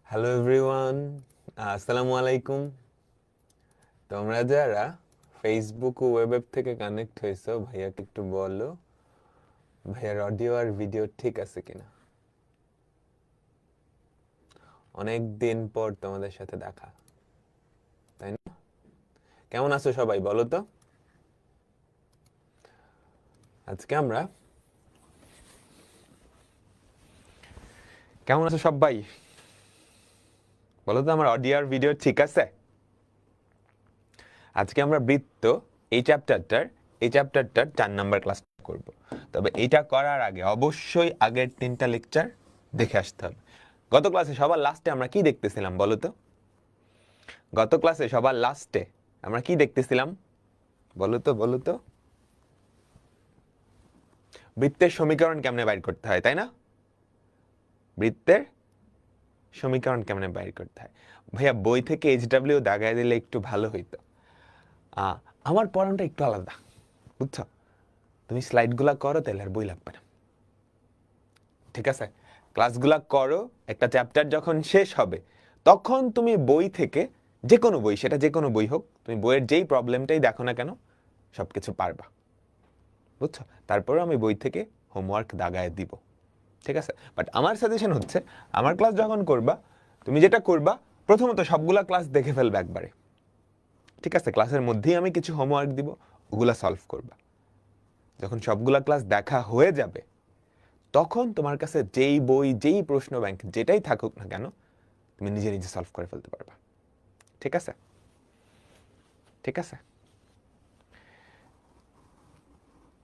Hello everyone, আসসালামু আলাইকুম। তোমরা যারা ফেসবুক ও ওয়েব থেকে কানেক্ট হয়েছো, ভাইয়াকে একটু বলো ভাইয়ার অডিও আর ভিডিও ঠিক আছে কিনা। অনেক দিন পর তোমাদের সাথে দেখা, তাই না? কেমন আছো সবাই বলো তো। আজকে আমরা কেমন আছো সবাই বলো তো, আমার অডিও আর ভিডিও ঠিক আছে? আজকে আমরা বৃত্ত এই চ্যাপ্টারটার 4 নাম্বার ক্লাস করব। তবে এটা করার আগে অবশ্যই আগের 3টা লেকচার দেখে আসতে হবে। গত ক্লাসে সবার লাস্টে আমরা কি দেখতেছিলাম বলো তো? গত ক্লাসে সবার লাস্টে আমরা কি দেখতেছিলাম বলো তো? বৃত্তের সমীকরণ কেমনে বাইর করতে হয়, তাই না? বৃত্তের সমীকরণ কেমনে বাইর করতে হয়। ভাইয়া বই থেকে এইচডব্লিউ দাগায় দিলে একটু ভালো হইতো। আমার পড়ানোটা একটু আলাদা, বুঝছো? তুমি স্লাইডগুলা করো, তাহলে আর বই লাগবে না, ঠিক আছে? ক্লাসগুলা করো, একটা চ্যাপ্টার যখন শেষ হবে তখন তুমি বই থেকে, যে কোনো বই, সেটা যে কোনো বই হোক, তুমি বইয়ের যেই প্রবলেমটাই দেখো না কেন সবকিছু পারবা, বুঝছো? তারপরে আমি বই থেকে হোমওয়ার্ক দাগায় দিব, ঠিক আছে? বাট আমার সাজেশন হচ্ছে, আমার ক্লাস যখন করবা, তুমি যেটা করবা, প্রথমত সবগুলা ক্লাস দেখে ফেলবে একবারে, ঠিক আছে? ক্লাসের মধ্যেই আমি কিছু হোমওয়ার্ক দিব, ওগুলা সলভ করবা। যখন সবগুলা ক্লাস দেখা হয়ে যাবে তখন তোমার কাছে যেই বই, যেই প্রশ্ন ব্যাংক যেটাই থাকুক না কেন, তুমি নিজে নিজে সলভ করে ফেলতে পারবা, ঠিক আছে? ঠিক আছে,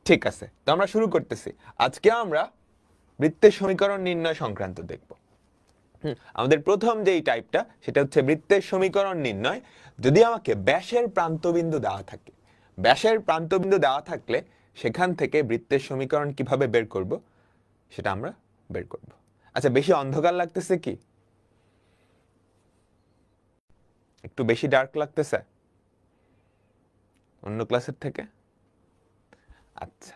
ঠিক আছে। তো আমরা শুরু করতেছি। আজকে আমরা বৃত্তের সমীকরণ নির্ণয় সংক্রান্ত দেখব। আমাদের প্রথম যেই টাইপটা, সেটা হচ্ছে বৃত্তের সমীকরণ নির্ণয়। যদি আমাকে ব্যাসের প্রান্তবিন্দু দেওয়া থাকে, ব্যাসের প্রান্তবিন্দু দেওয়া থাকলে সেখান থেকে বৃত্তের সমীকরণ কিভাবে বের করব সেটা আমরা বের করব। আচ্ছা, বেশি অন্ধকার লাগতেছে কি? একটু বেশি ডার্ক লাগতেছে অন্য ক্লাসের থেকে? আচ্ছা,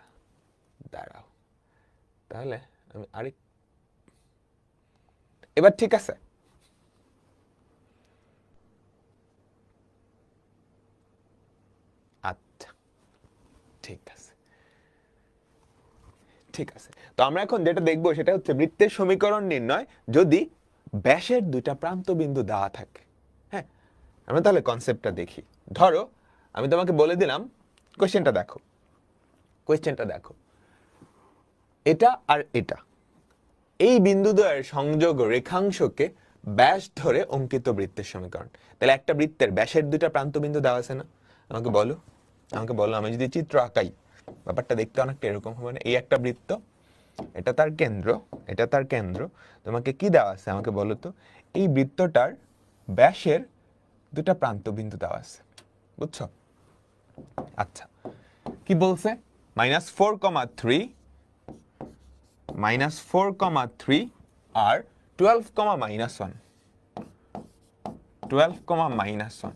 দাঁড়াও, তাহলে আমি আরেক, এবার ঠিক আছে? আচ্ছা, ঠিক আছে, ঠিক আছে। তো আমরা এখন যেটা দেখবো সেটা হচ্ছে বৃত্তের সমীকরণ নির্ণয় যদি ব্যাসের দুইটা প্রান্ত বিন্দু দেওয়া থাকে। হ্যাঁ, আমরা তাহলে কনসেপ্টটা দেখি। ধরো আমি তোমাকে বলে দিলাম, কোয়েশ্চেনটা দেখো, কোয়েশ্চেনটা দেখো, এটা আর এটা, এই বিন্দুদ্বয়ের সংযোগ রেখাংশকে ব্যাস ধরে অঙ্কিত বৃত্তের সমীকরণ। তাহলে একটা বৃত্তের ব্যাসের দুইটা প্রান্ত বিন্দু দেওয়া আছে না? আমাকে বলো, আমাকে বলো, আমি যদি চিত্র আঁকাই, ব্যাপারটা দেখতে অনেকটা এরকম হবে না? এই একটা বৃত্ত, এটা তার কেন্দ্র, এটা তার কেন্দ্র। তোমাকে কি দেওয়া আছে আমাকে বলো তো? এই বৃত্তটার ব্যাসের দুটা প্রান্ত বিন্দু দেওয়া আছে, বুঝছো? আচ্ছা, কি বলছে? -4,3, -4,3 আর 12, -1, 12,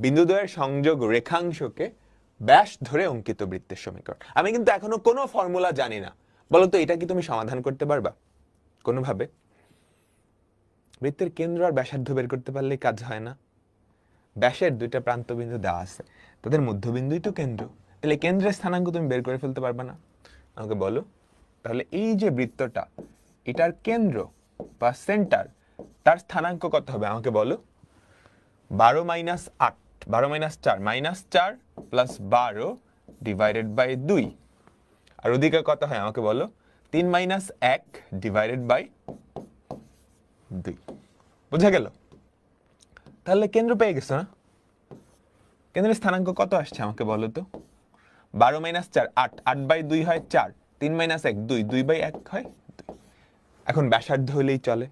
বিন্দুদ্বয়ের সংযোগ রেখাংশকে ব্যাস ধরে অঙ্কিত বৃত্তের সমীকরণ। আমি কিন্তু এখনো কোনো ফর্মুলা জানি না, বলো তো এটা কি তুমি সমাধান করতে পারবা কোনোভাবে? বৃত্তের কেন্দ্র আর ব্যাসার্ধ বের করতে পারলেই কাজ হয় না? ব্যাসের দুইটা প্রান্ত বিন্দু দেওয়া আছে, তাদের মধ্যবিন্দুই তো কেন্দ্র, তাহলে কেন্দ্রের স্থানাঙ্ক তুমি বের করে ফেলতে পারবা না? আমাকে বলো, তাহলে এই যে বৃত্তটা, এটার কেন্দ্র বা সেন্টার, তার স্থানাঙ্ক কত হবে আমাকে বলো? 12 - 8, 12 - 4, -4 + 12 ডিভাইডেড বাই 2। আর ওদিকে কত হয় আমাকে বলো? 3 - 1 ডিভাইডেড বাই 2। বুঝা গেল? তাহলে কেন্দ্র পেয়ে গেছো না? কেন্দ্রের স্থানাঙ্ক কত আসছে আমাকে বলো তো? 12 - 4, 8, 8/2 হয় 4, 3 - 1 2, 2/1 হয় 2। এখন ব্যাসার্ধ হলেই চলে,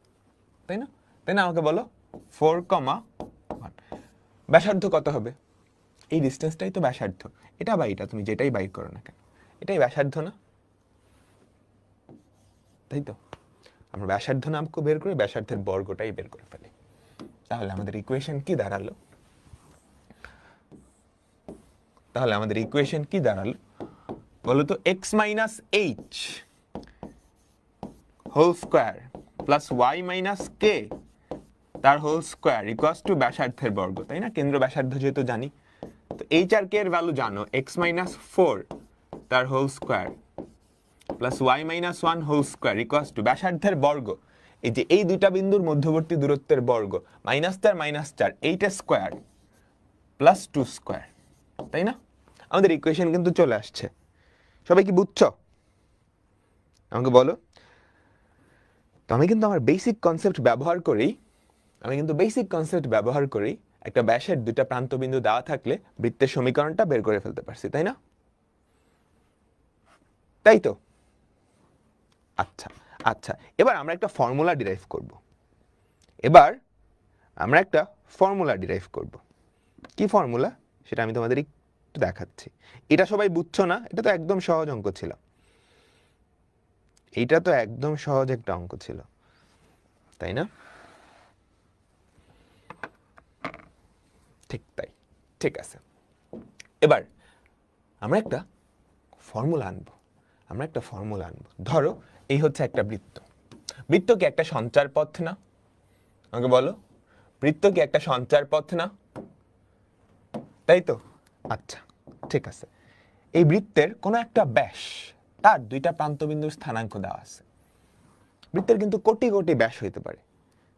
তাই না? তাই না? আমাকে বলো 4,1। ব্যাসার্ধ কত হবে? এই ডিস্টেন্সটাই তো ব্যাসার্ধ, এটা বা এটা তুমি যেটাই বাইর করো না কেন, এটাই ব্যাসার্ধ না? তাই তো? আমরা ব্যাসার্ধ নামক বের করে ব্যাসার্ধের বর্গটাই বের করে ফেলি। তাহলে আমাদের ইকুয়েশন কি দাঁড়ালো? তাহলে আমাদের ইকুয়েশন কি দাঁড়ালো বলো তো? x - h whole square plus Y minus K তার হোল স্কোয়ার ইকুয়ালস টু ব্যাসার্ধের বর্গ, তাই না? কেন্দ্র ব্যাসার্ধ যেহেতু জানি, তো এইচ আর কে এর ভ্যালু জানো, এক্স মাইনাস ফোর তার whole square plus Y minus one whole square equals to ব্যাসার্ধের বর্গ, এই যে এই দুইটা বিন্দুর মধ্যবর্তী দূরত্বের বর্গ মাইনাস চার এইটা স্কোয়ার প্লাস টু স্কোয়ার, তাই না? আমাদের ইকুয়েশন কিন্তু চলে আসছে। সবাই কি বুঝছো? আমাকে বলো। তো আমি কিন্তু আমার বেসিক কনসেপ্ট ব্যবহার করেই একটা ব্যাসের দুইটা প্রান্তবিন্দু দেওয়া থাকলে বৃত্তের সমীকরণটা বের করে ফেলতে পারছি, তাই না? তাই তো? আচ্ছা আচ্ছা, এবার আমরা একটা ফর্মুলা ডিরাইভ করব। কি ফর্মুলা সেটা আমি তোমাদের একটু দেখাচ্ছি। এটা সবাই বুঝছো না? এটা তো একদম সহজ অঙ্ক ছিল, এইটা তো একদম সহজ একটা অঙ্ক ছিল, তাই না? ঠিক তাই, ঠিক আছে। এবার আমরা একটা ফর্মুলা আনবো। ধরো এই হচ্ছে একটা বৃত্ত। বৃত্ত কি একটা সঞ্চার পথ না? আমাকে বলো, বৃত্ত কি একটা সঞ্চার পথ না? তাই তো? আচ্ছা ঠিক আছে। এই বৃত্তের কোনো একটা ব্যাস, তার দুইটা প্রান্তবিন্দুর স্থানাঙ্ক দেওয়া আছে। বৃত্তের কিন্তু কোটি কোটি ব্যাস হইতে পারে,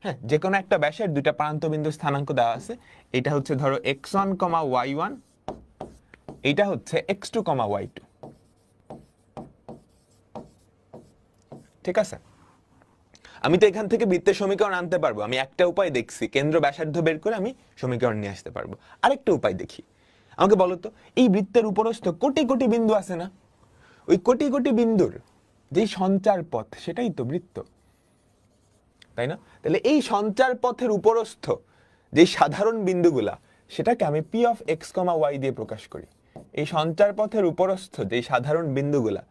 হ্যাঁ, যে কোনো একটা ব্যাসের দুইটা প্রান্তবিন্দুর স্থানাঙ্ক দেওয়া আছে। এটা হচ্ছে ধরো x1, y1, এইটা হচ্ছে x2, y2, ঠিক আছে? আমি তো এখান থেকে বৃত্তের সমীকরণ আনতে পারবো। আমি একটা উপায় দেখছি, কেন্দ্র ব্যাসার্ধ বের করে আমি সমীকরণ নিয়ে আসতে পারবো। আরেকটা উপায় দেখি। আমাকে বলো তো, এই বৃত্তের উপরস্থ কোটি কোটি বিন্দু আছে না? ওই কোটি কোটি বিন্দুর যেই সঞ্চার পথ সেটাই তো বৃত্ত, তাই না? তাহলে এই সঞ্চার পথের উপরস্থ যেই সাধারণ বিন্দুগুলা, সেটাকে আমি P of X comma Y দিয়ে প্রকাশ করি। এই সঞ্চার পথের উপরস্থ যেই সাধারণ বিন্দুগুলা,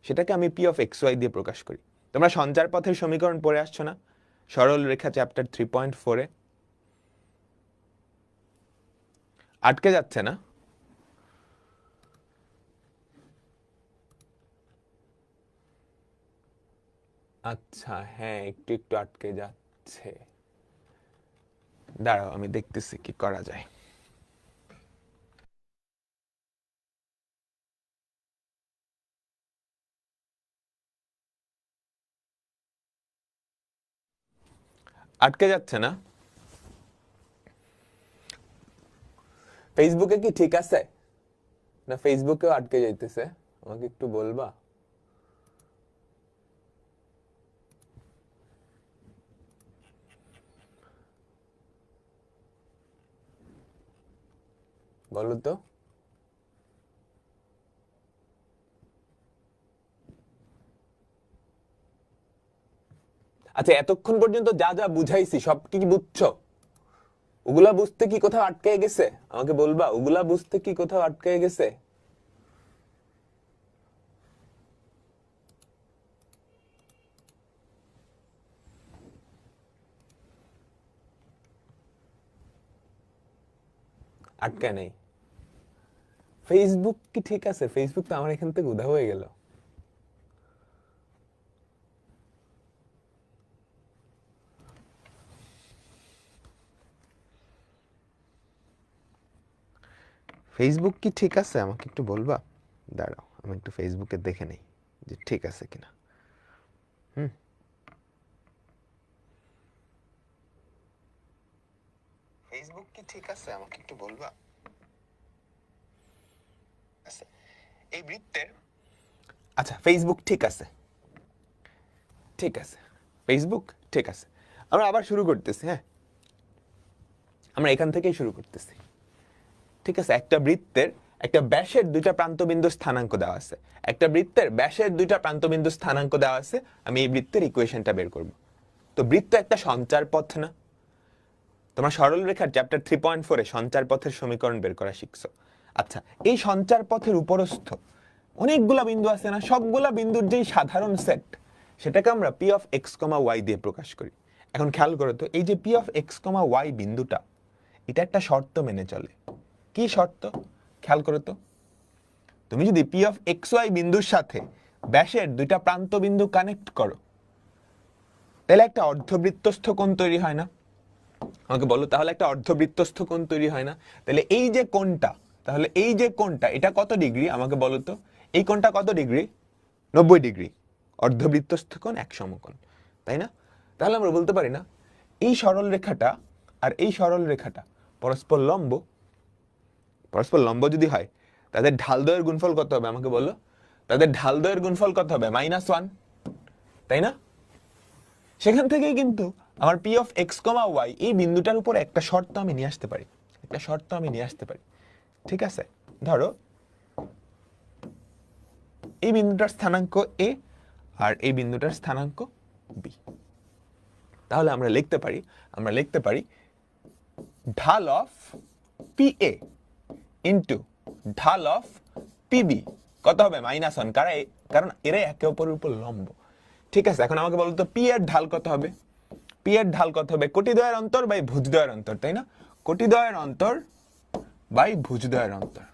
সেটাকে আমি পি অফ এক্স ওয়াই দিয়ে প্রকাশ করি। তোমরা সঞ্চার পথের সমীকরণ পড়ে আসছো না? সরল রেখা চ্যাপ্টার 3.4-এ। আটকে যাচ্ছে না? আচ্ছা হ্যাঁ, একটু একটু আটকে যাচ্ছে। দাঁড়াও আমি দেখতেছি কি করা যায়। আটকে যাচ্ছে না? ফেসবুকে কি ঠিক আছে না ফেসবুকেও আটকে যাইতেছে? আমাকে একটু বলবা। বলো তো। আচ্ছা, এতক্ষণ পর্যন্ত যা যা বুঝাইছি সব কি বুঝছো? ওগুলা বুঝতে কি কোথাও আটকে গেছে? আমাকে বলবা, ওগুলা বুঝতে কি কোথাও আটকে গেছে? আটকে নেই? ফেসবুক কি ঠিক আছে? ফেসবুক তো আমার এখান থেকে উধাও হয়ে গেল। ফেসবুক কি ঠিক আছে? আমাকে একটু বলবা। দাঁড়াও আমি একটু ফেসবুকে দেখে নেই যে ঠিক আছে কিনা। ফেসবুক কি ঠিক আছে? আমাকে একটু বলবা। আচ্ছা, এই বৃত্তের, আচ্ছা ফেসবুক ঠিক আছে, ঠিক আছে, ফেসবুক ঠিক আছে। আমরা আবার শুরু করতেছি, হ্যাঁ আমরা এখান থেকেই শুরু করতেছি। ঠিক আছে, একটা বৃত্তের একটা ব্যাসের দুইটা প্রান্তবিন্দু স্থানাঙ্ক দেওয়া আছে। একটা বৃত্তের ব্যাসের দুইটা প্রান্তবিন্দু স্থানাঙ্ক দেওয়া আছে। আমি এই বৃত্তের ইকুয়েশনটা বের করব। তো বৃত্ত একটা সঞ্চার পথ না? তোমরা সরল রেখার চ্যাপ্টার 3.4-এ সঞ্চার পথের সমীকরণ বের করা শিখছো। আচ্ছা, এই সঞ্চার পথের উপরস্থ অনেকগুলা বিন্দু আছে না? সবগুলা বিন্দুর যেই সাধারণ সেট, সেটাকে আমরা P of X comma Y দিয়ে প্রকাশ করি। এখন খেয়াল করো তো, এই যে P of X comma Y বিন্দুটা, এটা একটা শর্ত মেনে চলে। কি শর্ত? খেয়াল করো তো, তুমি যদি পি অফ এক্স ওয়াই বিন্দুর সাথে ব্যাসের দুইটা প্রান্ত বিন্দু কানেক্ট করো, তাহলে একটা অর্ধবৃত্তস্থ কোণ তৈরি হয় না? আমাকে বলো, তাহলে একটা অর্ধবৃত্তস্থ কোণ তৈরি হয় না? তাহলে এই যে কোণটা, তাহলে এই যে কোণটা, এটা কত ডিগ্রি আমাকে বলো তো? এই কোণটা কত ডিগ্রি? 90 ডিগ্রি। অর্ধবৃত্তস্থ কোণ এক সমকোণ, তাই না? তাহলে আমরা বলতে পারি না এই সরল রেখাটা আর এই সরল রেখাটা পরস্পর লম্ব? পরস্পর লম্ব যদি হয়, তাদের ঢালদ্বয়ের গুণফল কত হবে আমাকে বলো? তাদের ঢালদ্বয়ের গুণফল কত হবে? -1, তাই না? সেখান থেকেই কিন্তু আমার P of X comma Y এই বিন্দুটার উপর একটা শর্ত আমি নিয়ে আসতে পারি, একটা শর্ত আমি নিয়ে আসতে পারি। ঠিক আছে, ধরো এই বিন্দুটার স্থানাঙ্ক এ আর এই বিন্দুটার স্থানাঙ্ক বি। তাহলে আমরা লিখতে পারি ঢাল অফ পি এ ইন্টু ঢাল অফ পিবি কত হবে? -1, কারণ এরা একে অপরের উপর লম্ব। ঠিক আছে, এখন আমাকে বলতো পি এর ঢাল কত হবে? পি এর ঢাল কত হবে? কোটিদ্বয়ের অন্তর বাই ভুজদ্বয়ের অন্তর, তাই না? কোটিদ্বয়ের অন্তর বাই ভুজদ্বয়ের অন্তর।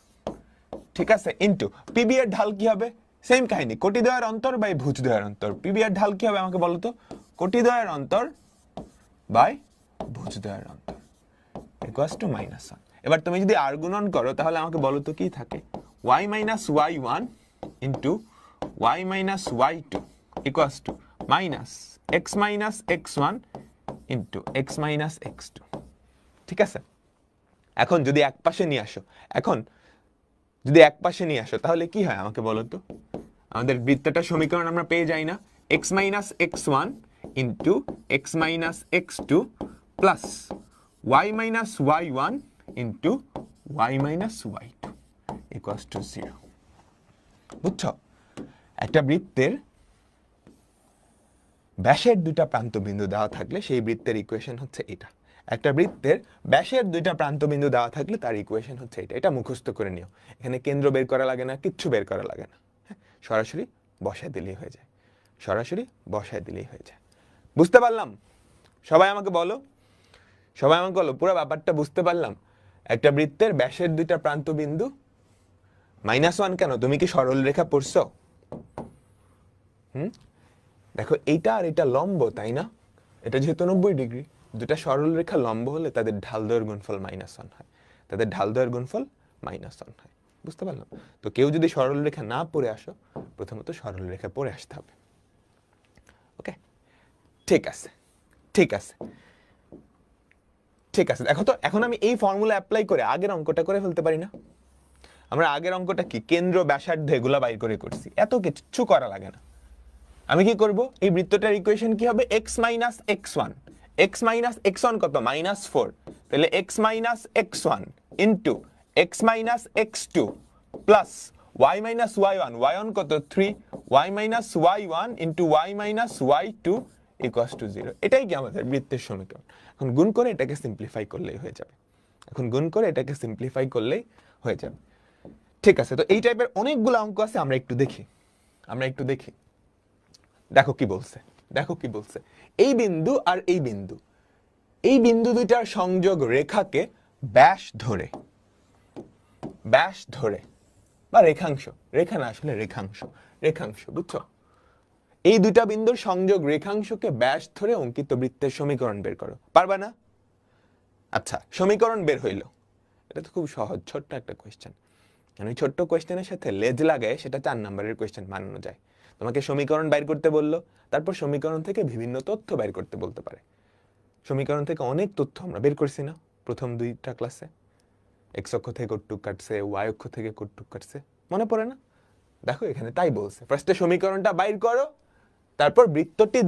ঠিক আছে, ইনটু পিবি এর ঢাল কি হবে? সেম কাহিনী, কোটিদ্বয়ের অন্তর বাই ভুজদ্বয়ের অন্তর। পিবি এর ঢাল কি হবে আমাকে বলো তো? কোটিদ্বয়ের অন্তর বাই ভুজদ্বয়ের অন্তর ইকুয়ালস টু -1। এবার তুমি যদি আর গুণন করো তাহলে আমাকে বলো তো কি থাকে? y minus y1 into y minus y2 equals to minus x minus x1 into x minus x2। ঠিক আছে, এখন যদি এক পাশে নিয়ে আসো তাহলে কি হয় আমাকে বলো তো? আমাদের বৃত্তটার সমীকরণ আমরা পেয়ে যাই না? x minus x1 into x minus x2 plus y minus y1 into y minus y2 equals to 0। বুঝছো? একটা বৃত্তের ব্যাসের দুইটা প্রান্তবিন্দু দেওয়া থাকলে সেই বৃত্তের ইকুয়েশন হচ্ছে এটা। একটা বৃত্তের ব্যাসের দুইটা প্রান্তবিন্দু দেওয়া থাকলে তার ইকুয়েশন হচ্ছে এটা। এটা মুখস্থ করে নিও। এখানে কেন্দ্র বের করা লাগে না, কিচ্ছু বের করা লাগে না, সরাসরি বসায় দিলেই হয়ে যায়, সরাসরি বসায় দিলেই হয়ে যায়। বুঝতে পারলাম? সবাই আমাকে বলো, পুরো ব্যাপারটা বুঝতে পারলাম? একটা বৃত্তের ব্যাসের দুইটা প্রান্তবিন্দু -1 কেন? তুমি কি সরল রেখা পড়ছো? দেখো এইটা আর এটা লম্ব, তাই না? এটা যেহেতু 90 ডিগ্রি, দুটা সরল রেখা লম্ব হলে তাদের ঢালদ্বয়ের গুণফল -1 হয়, তাদের ঢালদ্বয়ের গুণফল -1 হয়। বুঝতে পারলাম? তো কেউ যদি সরল রেখা না পড়ে আসো, প্রথমত সরল রেখা পড়ে আসতে হবে। ওকে, ঠিক আছে, ঠিক আছে, ঠিক আছে। দেখো তো, এখন আমি এই ফর্মুলা অ্যাপ্লাই করে আগের অঙ্কটা করে ফেলতে পারি না? আমরা আগের অঙ্কটা কি কেন্দ্র ব্যাসার্ধ এগুলা বাইর করে করছি, এত কিছু করা লাগে না। আমি কি করব? এই বৃত্তটার ইকুয়েশন কি হবে? x minus x1, x minus x1 কত? -4। তাহলে x minus x1 into x minus x2 plus y minus y1, y1 কত? 3, y minus y1 into y minus y2 equals to 0। এটাই কি আমাদের বৃত্তের সমীকরণ। এখন গুণ করে এটাকে সিম্পলিফাই করলেই হয়ে যাবে। ঠিক আছে, তো এই টাইপের অনেকগুলো অঙ্ক আছে, আমরা একটু দেখি। দেখো কি বলছে, এই বিন্দু আর এই বিন্দু দুইটার সংযোগ রেখাকে ব্যাস ধরে বা রেখাংশ, রেখা না আসলে রেখাংশ, বুঝছো? এই দুইটা বিন্দুর সংযোগ রেখাংশকে ব্যাস ধরে অঙ্কিত বৃত্তের সমীকরণ বের করো। পারবা না? আচ্ছা, সমীকরণ বের হইল, এটা তো খুব সহজ, ছোট্ট একটা কোয়েশ্চেন। এই ছোট্ট কোয়েশ্চেনের সাথে লেজ লাগায় সেটা 4 নম্বরের কোয়েশ্চেন বানানো যায়। তোমাকে সমীকরণ বাইর করতে বললো, তারপর সমীকরণ থেকে বিভিন্ন তথ্য বাইর করতে বলতে পারে। সমীকরণ থেকে অনেক তথ্য আমরা বের করছি না প্রথম 2টা ক্লাসে? এক্স অক্ষ থেকে কটটুক কাটছে, ওয়াই অক্ষ থেকে কটটুক কাটছে, মনে পড়ে না? দেখো এখানে তাই বলছে, ফার্স্টে সমীকরণটা বাইর করো, তারপর বৃত্তটি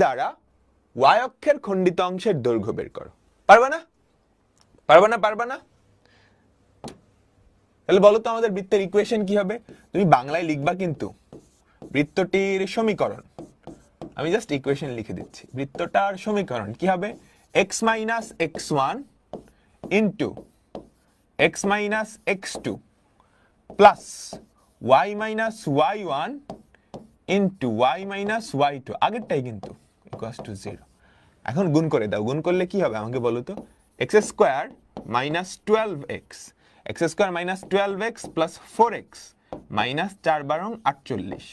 দ্বারা ওয়াই অক্ষের খণ্ডিত অংশের দৈর্ঘ্য বের করো। পারবা না? তাহলে বলো তো আমাদের বৃত্তের ইকুয়েশন কি হবে? তুমি বাংলায় লিখবা কিন্তু বৃত্তটির সমীকরণ, আমি জাস্ট ইকুয়েশন লিখে দিচ্ছি। বৃত্তটার সমীকরণ কি হবে? x minus x1 into x minus x2 plus y minus y1 into y minus y2, আগেরটাই কিন্তু, equals to 0। এখন গুণ করে দাও, গুণ করলে কি হবে আমাকে বলো তো? x square minus 12x, x square minus 12x plus 4x minus 4 বারং 48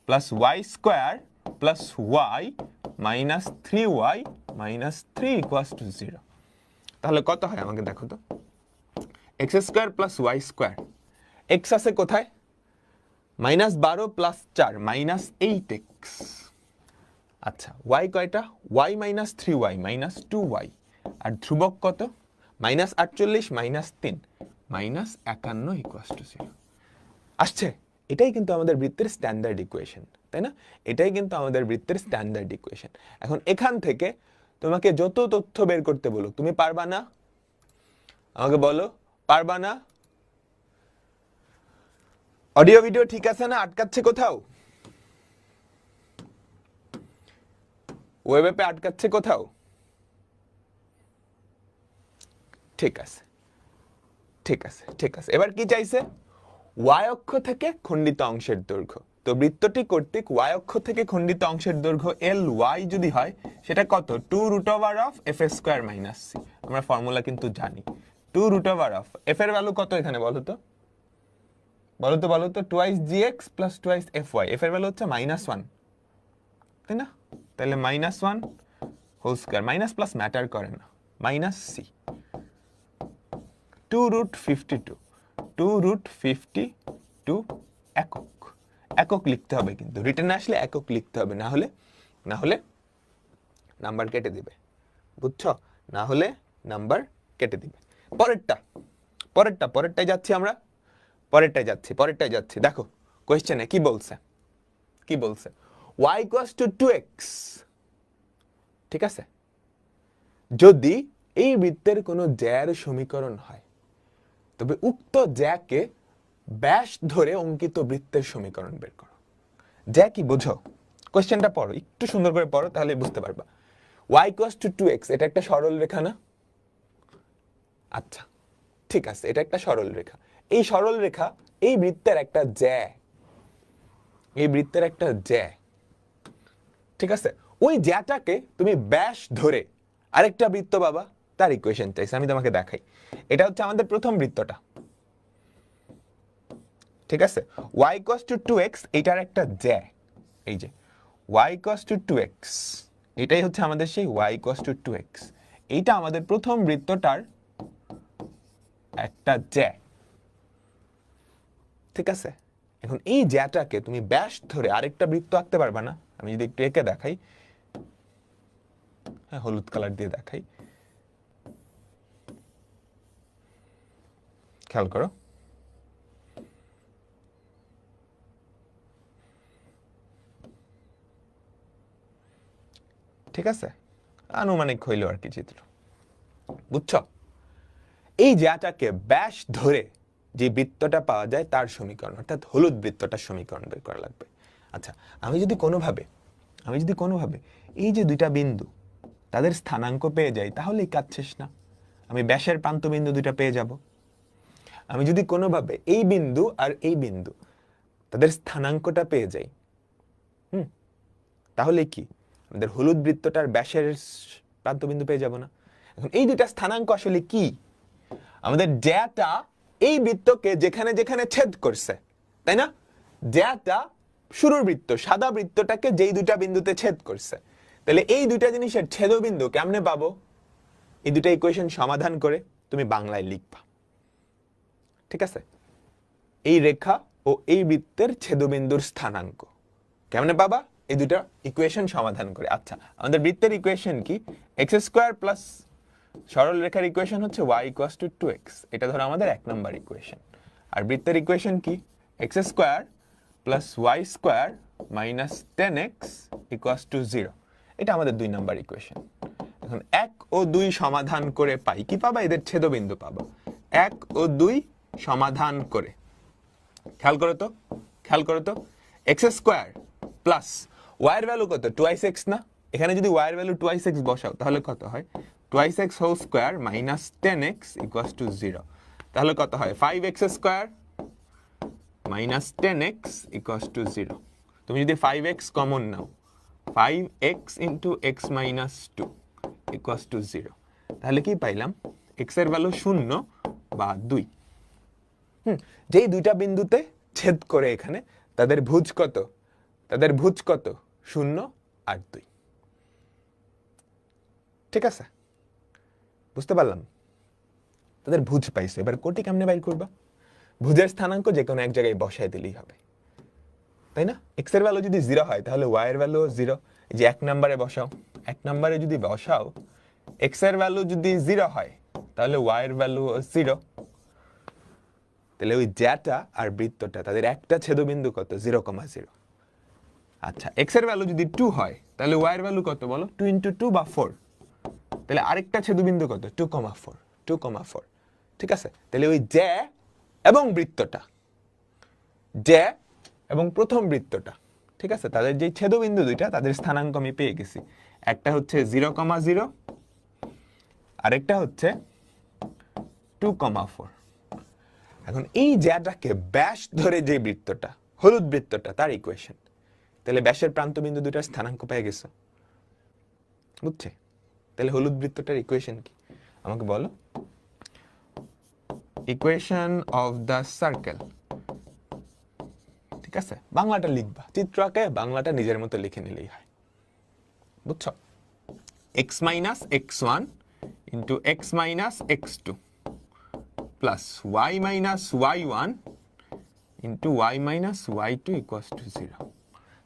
plus y square plus Y minus 3y minus 3 equals to 0। তাহলে কত হয় আমাকে দেখো তো, X square plus Y square, X আছে কোথায়, -12 প্লাস 4 -8x। আচ্ছা ওয়াই কয়টা, Y minus 3y minus 2y, আর ধ্রুবক কত, -48 মাইনাস 3 -51 ইকুয়ালস টু 0। আসছে, এটাই কিন্তু আমাদের বৃত্তের স্ট্যান্ডার্ড ইকুয়েশন, তাই না? এটাই কিন্তু আমাদের বৃত্তের স্ট্যান্ডার্ড ইকুয়েশন। এখন এখান থেকে তোমাকে যত তথ্য বের করতে বলো, তুমি পারবা না? আমাকে বলো, পারবা না? অডিও ভিডিও ঠিক আছে না, আটকাচ্ছে কোথাও? ওয়েব অ্যাপে আটকাচ্ছে কোথাও? ঠিক আছে, ঠিক আছে, ঠিক আছে। এবার কি চাইছে, ওয়াই অক্ষ থেকে খণ্ডিত অংশের দৈর্ঘ্য। তো বৃত্তটি কর্তৃক ওয়াই অক্ষ থেকে খণ্ডিত অংশের দৈর্ঘ্য এল ওয়াই যদি হয়, সেটা কত, 2√f স্কয়ার মাইনাস সি। আমরা ফর্মুলা কিন্তু জানি, 2√f, এফ এর ভ্যালু কত এখানে বলো তো, বলো তো, বলো তো, twice gx plus twice fy, F এর ভ্যালু হচ্ছে -1, তাই না? তাহলে -1 whole square, minus plus matter করে না, মাইনাস সি, 2√52, 2√52 একক। একক লিখতে হবে কিন্তু, রিটেনে আসলে একক লিখতে হবে, না হলে নাম্বার কেটে দিবে, বুঝছো? না হলে নাম্বার কেটে দিবে। পরেরটায় যাচ্ছি আমরা, পরেরটায় যাচ্ছি। দেখো কোয়েশ্চেনে কি বলছে, y ইকুয়ালস টু 2x, ঠিক আছে? যদি এই বৃত্তের কোনো জ্যার সমীকরণ হয়, তবে উক্ত জ্যাকে ব্যাস ধরে অঙ্কিত বৃত্তের সমীকরণ বের করো। জ্যা কি বুঝো? কোশ্চেনটা পড়ো, একটু সুন্দর করে পড়ো, তাহলে বুঝতে পারবা। y ইকুয়ালস টু 2x, এটা একটা সরল রেখা না? আচ্ছা ঠিক আছে, এটা একটা সরল রেখা। এই সরল রেখা এই বৃত্তের একটা জ্যা, ঠিক আছে? ওই জ্যাটাকে তুমি ব্যাস ধরে আরেকটা বৃত্ত পাবা, তার ইকুয়েশন চাইছে। আমি তোমাকে দেখাই, এটা হচ্ছে আমাদের প্রথম বৃত্তটা, ঠিক আছে? y ইকুয়ালস টু 2x, এটার একটা জ্যা, এই যে y ইকুয়ালস টু 2x, এটাই হচ্ছে আমাদের সেই y ইকুয়ালস টু 2x। এইটা আমাদের প্রথম বৃত্তটার একটা জ্যা, ঠিক আছে? এখন এই জ্যাটাকে তুমি ব্যাস ধরে আরেকটা বৃত্ত আঁকতে পারবা না? আমি যদি একটু এঁকে দেখাই, হ্যাঁ হলুদ কালার দিয়ে দেখাই, খেয়াল করো, ঠিক আছে? আনুমানিক হইল আর কি চিত্র, বুঝছো? এই জ্যাটাকে ব্যাস ধরে যে বৃত্তটা পাওয়া যায় তার সমীকরণ, অর্থাৎ হলুদ বৃত্তটার সমীকরণ বের করা লাগবে। আচ্ছা, আমি যদি কোনোভাবে এই যে দুইটা বিন্দু তাদের স্থানাঙ্ক পেয়ে যাই, তাহলেই কাজ শেষ না? আমি ব্যাসের প্রান্ত বিন্দু দুইটা পেয়ে যাব। আমি যদি কোনোভাবে এই বিন্দু আর এই বিন্দু তাদের স্থানাঙ্কটা পেয়ে যাই, তাহলে কি আমাদের হলুদ বৃত্তটার ব্যাসের প্রান্ত বিন্দু পেয়ে যাব না? এখন এই দুইটা স্থানাঙ্ক আসলে কি? আমাদের জ্যাটা এই বৃত্তকে যেখানে যেখানে ছেদ করছে, তাই না? জ্যাটা শুরুর বৃত্ত, সাদা বৃত্তটাকে যেই দুইটা বিন্দুতে ছেদ করছে, তাহলে এই দুইটা জিনিসের ছেদবিন্দু কেমনে পাবো? এই দুইটা ইকুয়েশন সমাধান করে তুমি বাংলায় লিখবা, ঠিক আছে? এই রেখা ও এই বৃত্তের ছেদবিন্দুর স্থানাঙ্ক কেমনে পাবা? এই দুইটা ইকুয়েশন সমাধান করে। আচ্ছা, আমাদের বৃত্তের ইকুয়েশন কি? এক্স স্কোয়ার প্লাস সরল রেখার ইকুয়েশন হচ্ছে y ইকুয়ালস টু 2x, এটা ধরো আমাদের 1 নম্বর ইকুয়েশন। আর বৃত্তের ইকুয়েশন কি? X square plus Y square minus 10x equals to 0, এটা আমাদের 2 নম্বর ইকুয়েশন। এখন 1 ও 2 সমাধান করে পাই কি পাবা? এদের ছেদবিন্দু পাবা। 1 ও 2 সমাধান করে, খেয়াল করো তো, এক্স স্কোয়ার প্লাস ওয়াই এর ভ্যালু কত? 2x না? এখানে যদি ওয়াই এর ভ্যালু 2x বসাও, তাহলে কত হয়? 2x whole square minus 10x equals to 0, তাহলে কত হয়? 5x square minus 10x equals to 0। তুমি যদি 5x common now, 5x into x minus 2 equals to 0, তাহলে কি পাইলাম? x এর ভ্যালু 0 বা 2। যেই দুইটা বিন্দুতে ছেদ করে এখানে, তাদের ভুজ কত? 0 আর 2। ঠিক আছে, বুঝতে পারলাম? তাদের ভুজ পাইছো, এবার কোটি কেমনে বাইর করবা? ভুজের স্থানাঙ্ক যে কোনো এক জায়গায় বসায় দিলেই হবে, তাই না? এক্স এর ভ্যালু যদি 0 হয় তাহলে ওয়াই এর ভ্যালু 0। এই যে 1 নম্বরে বসাও, 1 নম্বরে যদি বসাও এক্স এর ভ্যালু যদি 0 হয় তাহলে ওয়াই এর ভ্যালু 0। তাহলে ওই জ্যাটা আর বৃত্তটা তাদের একটা ছেদবিন্দু কত? 0,0। আচ্ছা, এক্স এর ভ্যালু যদি 2 হয় তাহলে ওয়াই এর ভ্যালু কত বলো? 2 × 2 বা 4। তাহলে আরেকটা ছেদবিন্দু কত? 2,4, 2,4। ঠিক আছে, তাহলে ওই জ্যা এবং বৃত্তটা, জ্যা এবং প্রথম বৃত্তটা, ঠিক আছে, তাদের যে ছেদবিন্দু দুইটা তাদের স্থানাঙ্ক আমি পেয়ে গেছি। একটা হচ্ছে 0,0, আরেকটা হচ্ছে 2,4। এখন এই জ্যাটাকে ব্যাস ধরে যে বৃত্তটা, হলুদ বৃত্তটা, তার ইকুয়েশন। তাহলে ব্যাসের প্রান্তবিন্দু দুইটার স্থানাঙ্ক পেয়ে গেছো, বুঝছে? তাহলে হলুদ বৃত্তটার ইকুয়েশন কি আমাকে বলো? Equation of the circle. ঠিক আছে, বাংলাটা লিখবা, চিত্র আঁকে বাংলাটা নিজের মতো লিখে নিলেই হয়, বুঝছো? x - x1 into x - x2 plus y - y1 into y - y2 equals to 0।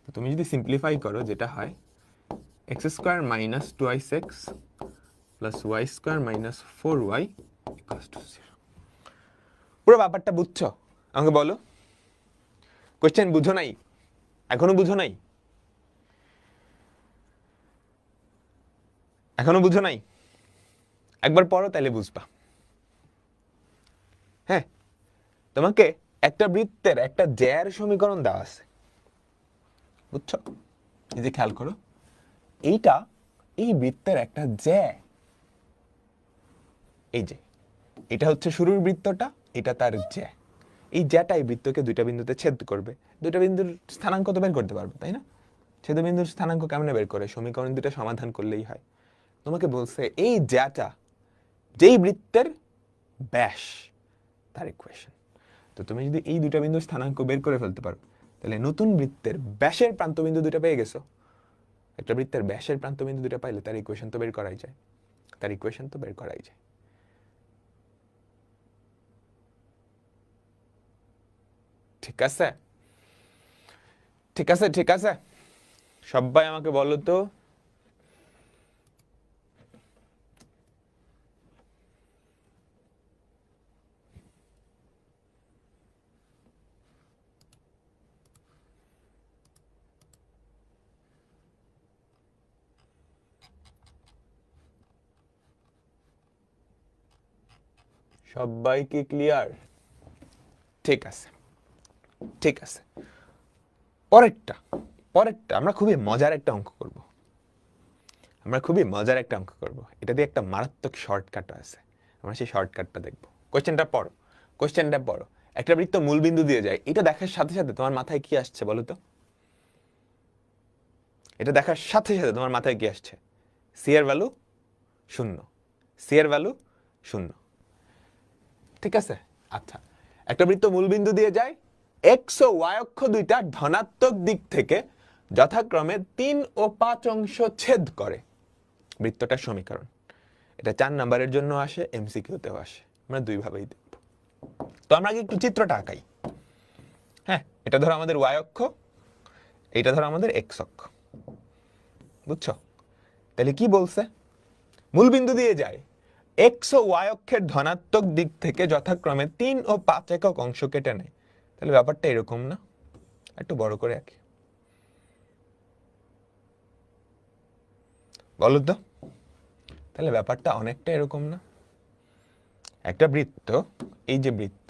তো তুমি যদি সিম্পলিফাই করো যেটা হয় x² - 2x plus y² - 4y equals to 0। পুরো ব্যাপারটা বুঝছো? আমাকে বলো, কোশ্চেন বুঝো নাই? এখনো বুঝো নাই? এখনো বুঝো নাই? একবার পড়ো তাহলে বুঝবা। হ্যাঁ, তোমাকে একটা বৃত্তের একটা জ্যার সমীকরণ দেওয়া আছে, বুঝছো? এই যে খেয়াল করো, এইটা এই বৃত্তের একটা জ্যা। এই যে এটা হচ্ছে শুরুর বৃত্তটা, এটা তার জ্যা। এই জ্যাটা এই বৃত্তকে দুইটা বিন্দুতে ছেদ করবে। দুইটা বিন্দুর স্থানাঙ্ক তো বের করতে পারবে, তাই না? ছেদবিন্দুর স্থানাঙ্ক কেমনে বের করে? সমীকরণ দুটো সমাধান করলেই হয়। তোমাকে বলছে এই জ্যাটা যেই বৃত্তের ব্যাস, তার ইকুয়েশন। তো তুমি যদি এই দুইটা বিন্দুর স্থানাঙ্ক বের করে ফেলতে পারো তাহলে নতুন বৃত্তের ব্যাসের প্রান্তবিন্দু দুটো পেয়ে গেছো। একটা বৃত্তের ব্যাসের প্রান্তবিন্দু দুটো পাইলে তার ইকুয়েশন তো বের করাই যায়, তার ইকুয়েশন তো বের করাই যায়। ঠিক আছে, ঠিক আছে, ঠিক আছে। সবাই আমাকে বলো তো, সবাই কি ক্লিয়ার? ঠিক আছে, ঠিক আছে। পরেরটা, পরেরটা আমরা খুবই মজার একটা অঙ্ক করব। আমরা খুবই মজার একটা অঙ্ক করব, এটা দিয়ে একটা মারাত্মক শর্টকাট আছে, আমরা সেই শর্টকাটটা দেখব। কোশ্চেনটা পড়ো, কোশ্চেনটা পড়ো। একটা বৃত্ত মূলবিন্দু দিয়ে যায়, এটা দেখার সাথে সাথে তোমার মাথায় কি আসছে বলো তো? এটা দেখার সাথে সাথে তোমার মাথায় কি আসছে? সি এর ভ্যালু 0, সি এর ভ্যালু 0। ঠিক আছে, আচ্ছা, একটা বৃত্ত মূলবিন্দু দিয়ে যায়, এক্স ও ওয়াই অক্ষ দুইটা ধনাত্মক দিক থেকে যথাক্রমে 3 ও 5 অংশ ছেদ করে। বৃত্তটার সমীকরণ। এটা 4 নাম্বারের জন্য আসে, এমসিকিউতেও আসে, আমরা দুই ভাবেই দেখব। তো আমরা আগে একটু চিত্রটা আঁকাই। হ্যাঁ, এটা ধরো আমাদের ওয়াই অক্ষ, এটা ধরো আমাদের এক্স অক্ষ, বুঝছো? তাহলে কি বলছে? মূলবিন্দু দিয়ে যায়, এক্স ও ওয়াই অক্ষের ধনাত্মক দিক থেকে যথাক্রমে 3 ও 5 একক অংশ কেটে নেয়। তাহলে ব্যাপারটা এরকম না? একটু বড় করে আঁকি, বলো তো। তাহলে ব্যাপারটা অনেকটা এরকম না? একটা বৃত্ত, এই যে বৃত্ত,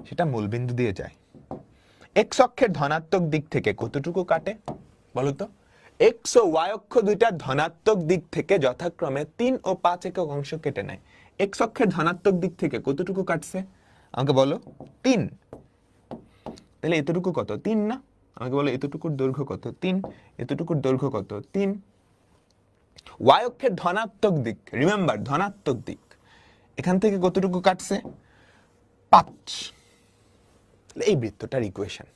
সেটা মূলবিন্দু দিয়ে যায়, এক্স অক্ষের ধনাত্মক দিক থেকে কতটুকু কাটে বলো তো? এক্স ও ওয়াই অক্ষ দুইটা ধনাত্মক দিক থেকে যথাক্রমে 3 ও 5 একক অংশ কেটে নেয়। এক্স অক্ষের ধনাত্মক দিক থেকে কতটুকু কাটছে আমাকে বলো? 3। তাহলে এতটুকু কত? 3 না? আমাকে বলো এতটুকুর দৈর্ঘ্য কত? 3। এতটুকুর দৈর্ঘ্য কত? 3। ওয়াই অক্ষের ধনাত্মক দিক, রিমেম্বার ধনাত্মক দিক, এখান থেকে কতটুকু কাটছে? 5। এই বৃত্তটার ইকুয়েশন,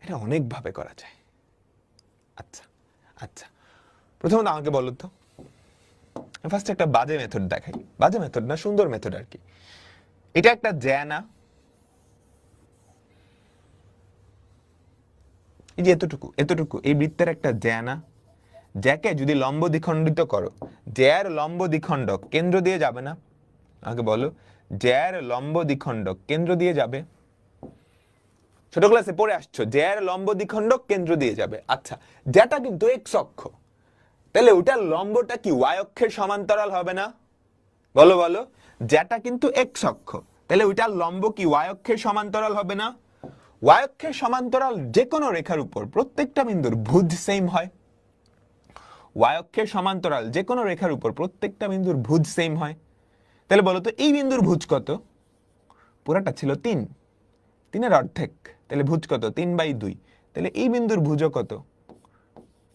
এটা অনেক ভাবে করা যায়। আচ্ছা আচ্ছা, প্রথমত আমাকে বলো তো, ফার্স্ট একটা বাজে মেথড দেখাই, বাজে মেথড না, সুন্দর মেথড আর কি। এটা একটা জ্যা না? এই যে এতটুকু এতটুকু এই বৃত্তের একটা জ্যা না? জ্যাকে যদি লম্ব দ্বিখণ্ডিত করো, জ্যার লম্ব দ্বিখণ্ডক কেন্দ্র দিয়ে যাবে না? আমাকে বলো, জ্যার লম্ব দ্বিখণ্ডক কেন্দ্র দিয়ে যাবে? ছোট ক্লাসে পড়ে আসছো, জ্যার লম্ব দ্বিখণ্ডক কেন্দ্র দিয়ে যাবে। আচ্ছা, জ্যাটা কিন্তু এক্স অক্ষ, তাহলে ওটার লম্বটা কি ওয়াই অক্ষের সমান্তরাল হবে না? বলো বলো, জ্যাটা কিন্তু এক্স অক্ষ, তাহলে ওইটার লম্ব কি ওয়াই অক্ষের সমান্তরাল হবে না? ওয়াই অক্ষের সমান্তরাল যে কোনো রেখার উপর প্রত্যেকটা বিন্দুর ভুজ সেম হয়। ওয়াই অক্ষের সমান্তরাল যে কোনো রেখার উপর প্রত্যেকটা বিন্দুর ভুজ সেম হয়। তাহলে বলো তো এই বিন্দুর ভুজ কত? পুরাটা ছিল 3, 3-এর অর্ধেক, তাহলে ভুজ কত? 3/2। তাহলে এই বিন্দুর ভুজও কত?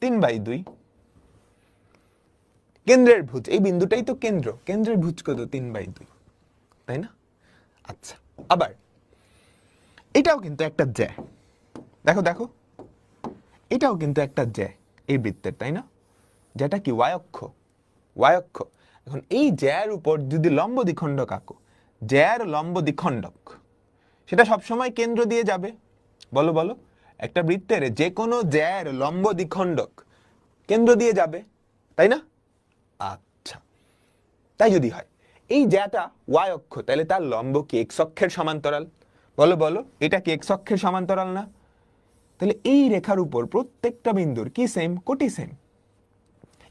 3/2। কেন্দ্রের ভুজ, এই বিন্দুটাই তো কেন্দ্র, কেন্দ্রের ভুজ কত? 3/2, তাই না? আচ্ছা, আবার এটাও কিন্তু একটা জ্যা, দেখো দেখো, এটাও কিন্তু একটা জ্যা এই বৃত্তের, তাই না? যেটা কি ওয়াই অক্ষ, ওয়াই অক্ষ। এখন এই জ্যার উপর যদি লম্ব দ্বিখণ্ডক আঁকো, জ্যার লম্ব দ্বিখণ্ডক সেটা সবসময় কেন্দ্র দিয়ে যাবে। বলো বলো, একটা বৃত্তের যে কোনো জ্যার লম্ব দ্বিখণ্ডক কেন্দ্র দিয়ে যাবে, তাই না? আচ্ছা, তাই যদি হয় এই জ্যাটা ওয়াই অক্ষ, তাহলে তার লম্ব কি এক্স অক্ষের সমান্তরাল? বলো বলো, এটা কি এক্স অক্ষের সমান্তরাল না? তাহলে এই রেখার উপর প্রত্যেকটা বিন্দুর কি সেম? কোটি সেম।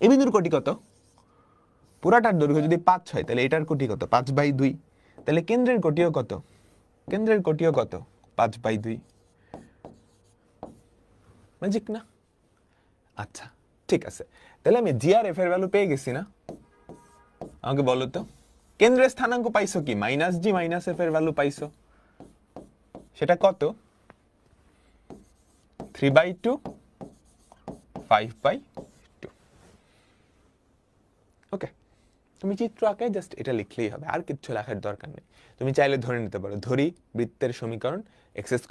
এই বিন্দুর কোটি কত? পুরাটার দৈর্ঘ্য যদি 5 হয়, তাহলে এটার কোটি কত? 5/2। তাহলে কেন্দ্রের কোটিও কত? কেন্দ্রের কোটিও কত? 5/2। ম্যাজিক না? আচ্ছা, ঠিক আছে, তাহলে আমি জি আর এফ এর ভ্যালু পেয়ে গেছি না? আমাকে বলো তো, কেন্দ্রের স্থানাঙ্ক পাইছো কি? -g -f এর ভ্যালু পাইছো, সেটা কত? 3/2, 5/2। ওকে, তুমি চিত্র আঁকে জাস্ট এটা লিখলেই হবে, আর কিছু লেখার দরকার নেই। তুমি চাইলে ধরে নিতে পারো, ধরি বৃত্তের সমীকরণ x² +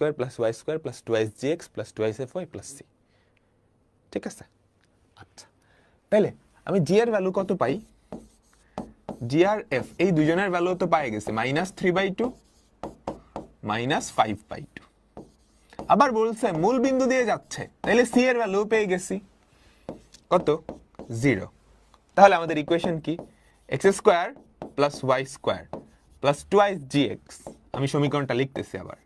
y² + 2xgx + 2fyc। ঠিক আছে? আচ্ছা, তাহলে আমি জি এর ভ্যালু কত পাই? জি আর এফ এই দুজনের ভ্যালু তো পাই গেছে, -3/2 -5/2। আবার বলছে মূল বিন্দু দিয়ে যাচ্ছে, তাহলে সি এর ভ্যালু পেয়ে গেছি কত? 0। তাহলে আমাদের ইকুয়েশন কি? x² + y² + 2gx, আমি সমীকরণটা লিখতেছি আবার,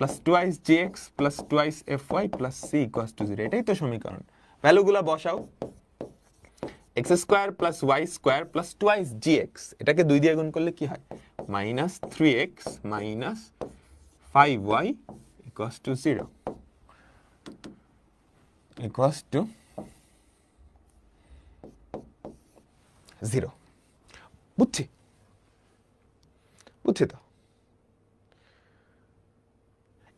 +2gx + 2fyc + c = 0। এটাই তো সমীকরণ। ভ্যালুগুলো বসাও, x² + y² + 2gx, এটাকে 2 দিয়ে গুণ করলে কি হয়? -3x - 5y = 0 0। বুঝছি, বুঝছি তো।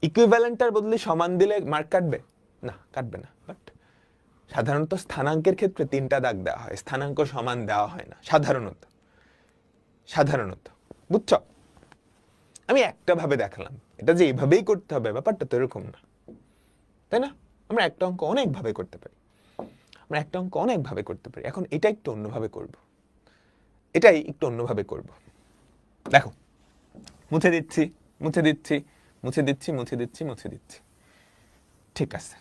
ইকুইভ্যালেন্টটার বদলে সমান দিলে মার্ক কাটবে না? কাটবে না। বাট সাধারণত স্থানাঙ্কের ক্ষেত্রে 3টা দাগ দেওয়া হয়, স্থানাঙ্ক সমান দেওয়া হয় না সাধারণত। সাধারণত বুঝছো? আমি একটা ভাবে দেখালাম, এটা যে এইভাবেই করতে হবে ব্যাপারটা তো এরকম না, তাই না? আমরা একটা অঙ্ক অনেক ভাবে করতে পারি, আমরা একটা অঙ্ক অনেক ভাবে করতে পারি। এখন এটা একটু অন্যভাবে করব, এটাই একটু অন্যভাবে করব। দেখো, মুছে দিচ্ছি, মুছে দিচ্ছি, মুছে দিচ্ছি, মুছে দিচ্ছি, মুছে দিচ্ছি। ঠিক আছে,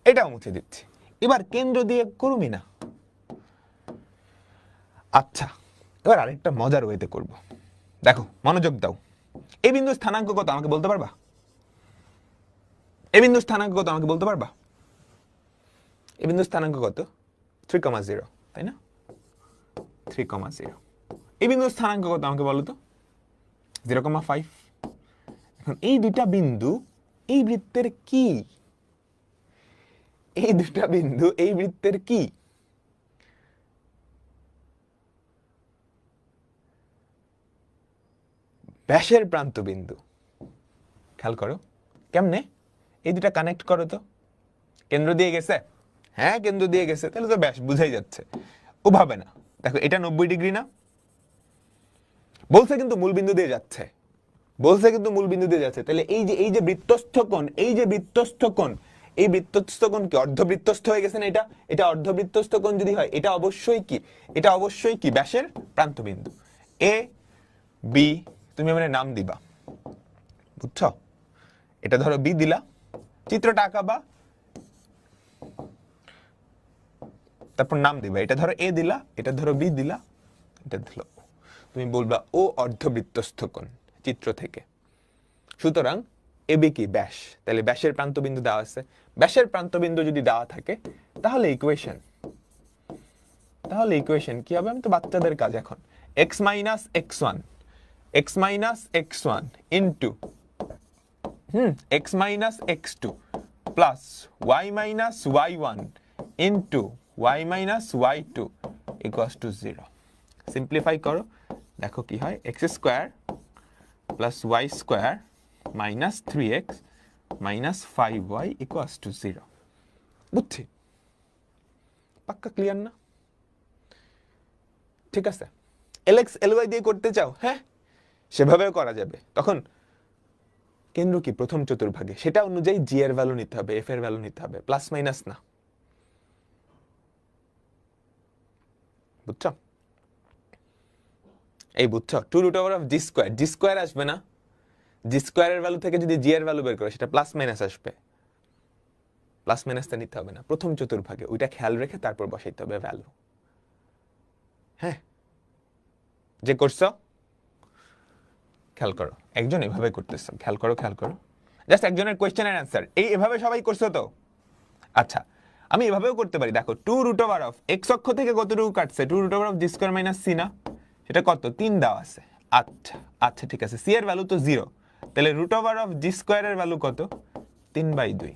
এটাও মুছে দিচ্ছি। এবার কেন্দ্র দিয়ে করবি না? আচ্ছা, এবার আরেকটা মজার ওয়েতে করব। দেখো, মনোযোগ দাও। এই বিন্দুর স্থানাঙ্ক কত আমাকে বলতে পারবা? এই বিন্দুর স্থানাঙ্ক কত আমাকে বলতে পারবা? এই বিন্দুর স্থানাঙ্ক কত? 3,0, তাই না? 3,0। এই বিন্দুর স্থানাঙ্ক কত আমাকে বলো তো? 0,5। এখন এই দুটা বিন্দু এই বৃত্তের কি? এই দুটা বিন্দু এই বৃত্তের কি? ব্যাসের প্রান্ত বিন্দু। খেয়াল করো কেমনে, এই দুটা কানেক্ট করো তো। কেন্দ্র দিয়ে গেছে? হ্যাঁ, কেন্দ্র দিয়ে গেছে, তাহলে তো ব্যাস বুঝাই যাচ্ছে। ওভাবে না, দেখো এটা 90 ডিগ্রি না? বলছে কিন্তু মূল বিন্দু দিয়ে যাচ্ছে, বলছে কিন্তু মূল বিন্দু দিয়ে যাচ্ছে। তাহলে এই যে বৃত্তস্থ কোণ, এই যে বৃত্তস্থ কোণ, এই বৃত্তস্থ কোণ কি অর্ধবৃত্তস্থ হয়ে গেছে না? এটা অর্ধবৃত্তস্থ কোণ যদি হয় এটা অবশ্যই কি ব্যাসের প্রান্তবিন্দু। এ বি তুমি মানে নাম দিবা, বুঝছো? এটা ধরো বি দিলা, চিত্রটা আঁকাবা, তারপর নাম দিবা। এটা ধরো এ দিলা, এটা ধরো বি দিলা, এটা দিলো। তুমি বলবা ও অর্ধবৃত্তস্থ কোণ চিত্র থেকে। সুতরাং এ বি কি ব্যাস, তাহলে ব্যাসের প্রান্তবিন্দু দেওয়া আছে। ব্যাসের প্রান্তবিন্দু যদি দেওয়া থাকে তাহলে ইকুয়েশন কি হবে? আমি তো বাচ্চাদের কাজ এখন। x minus x1 into x minus x2 plus y minus y1 into y minus y2 equals to 0। Simplify করো, দেখো কি হয়। x square plus y square minus 3x minus 5y equals to 0। বুঝছি? পাক্কা ক্লিয়ার না? ঠিক আছে, lx ly দিয়ে করতে চাও, হ্যাঁ সেভাবেও করা যাবে। তখন কেন্দ্র কি প্রথম চতুর্ভাগে, সেটা অনুযায়ী জি এর ভ্যালু নিতে হবে, এফ এর ভ্যালু নিতে হবে, প্লাস মাইনাস না। বুঝছো? এই বুঝছো? 2√g স্কোয়ার আসবে না? জি স্কোয়ারের ভ্যালু থেকে যদি জি এর ভ্যালু বের করে সেটা প্লাস মাইনাস আসবে। প্লাস মাইনাসটা নিতে হবে না, প্রথম চতুর্ভাগে ওইটা খেয়াল রেখে তারপর বসাইতে হবে ভ্যালু। হ্যাঁ, যে করছো খেয়াল করো, একজন এভাবে করতেছ, খেয়াল করো জাস্ট একজনের কোয়েশ্চেনের অ্যান্সার এই এভাবে সবাই করছো তো? আচ্ছা, আমি এভাবেও করতে পারি। দেখো 2√, x অক্ষ থেকে কতটুকু কাটছে? 2√g স্কোয়ার মাইনাস c না, সেটা কত? 3 দেওয়া আছে। আচ্ছা ঠিক আছে, c এর ভ্যালু তো 0, তাহলে √g স্কোয়ারের ভ্যালু কত? 3/2।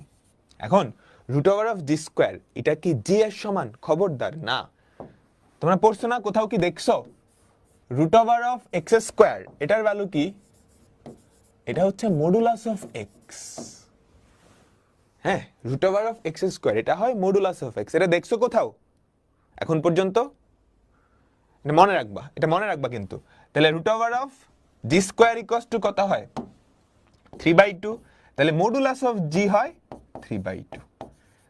এখন √g স্কোয়ার এটা কি g এর সমান? খবরদার না। তোমরা পড়ছো না? কোথাও কি দেখছো √x স্কোয়ার এটার ভ্যালু কি? এটা হচ্ছে মডুলাস অফ x। হ্যাঁ, √x স্কোয়ার এটা হয় মডুলাস অফ x। এটা দেখছো কোথাও এখন পর্যন্ত? এটা মনে রাখবা কিন্তু। তাহলে √g স্কোয়ার ইকুয়ালস টু কত হয়? 3/2। তাহলে মডুলাস অফ g হয় 3/2।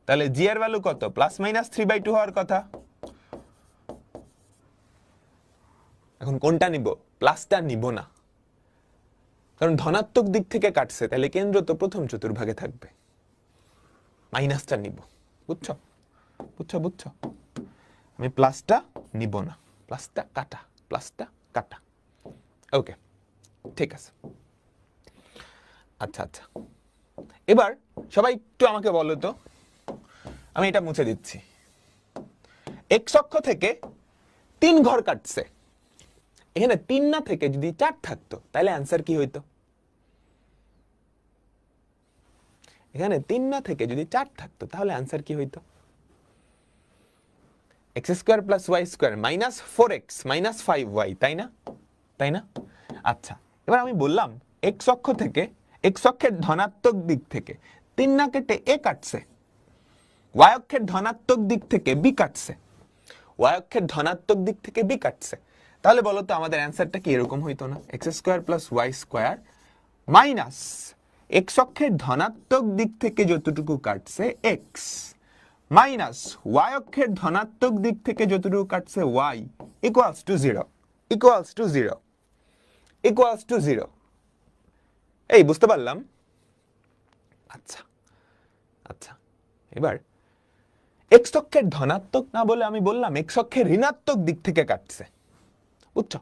তাহলে g এর ভ্যালু কত? প্লাস মাইনাস 3/2 হওয়ার কথা। এখন কোনটা নিব? প্লাসটা নিব না, কারণ ধনাত্মক দিক থেকে কাটছে, তাহলে কেন্দ্র তো প্রথম চতুর্ভাগে থাকবে। মাইনাসটা নিব। বুঝছো? আমি প্লাসটা নিব না, প্লাসটা কাটা। ওকে, ঠিক আছে। আচ্ছা, এবার সবাই একটু আমাকে বলো তো, আমি এটা মুছে দিচ্ছি। x অক্ষ থেকে 3 ঘর কাটছে, এখানে 3 না থেকে যদি 4 থাকতো তাহলে অ্যান্সার কি হইতো? এখানে 3 না থেকে যদি 4 থাকতো তাহলে অ্যান্সার কি হইতো? x square plus y square minus 4x minus 5y, তাই না? আচ্ছা, এবার আমি বললাম x অক্ষ থেকে, x অক্ষের ধনাত্মক দিক থেকে 3 না কেটে a কাটছে, y অক্ষের ধনাত্মক দিক থেকে b কাটছে, তাহলে বলো তো আমাদের অ্যান্সারটা কি এরকম হইতো না? x square plus y square minus x অক্ষের ধনাত্মক দিক থেকে যতটুকু কাটছে x মাইনাস y অক্ষের ধনাত্মক দিক থেকে যতটুকু কাটছে y ইকুয়ালস টু 0। এই বুঝতে পারলাম? আচ্ছা, এবার x অক্ষের ধনাত্মক না বলে আমি বললাম x অক্ষের ঋণাত্মক দিক থেকে কাটছে। বুঝছো?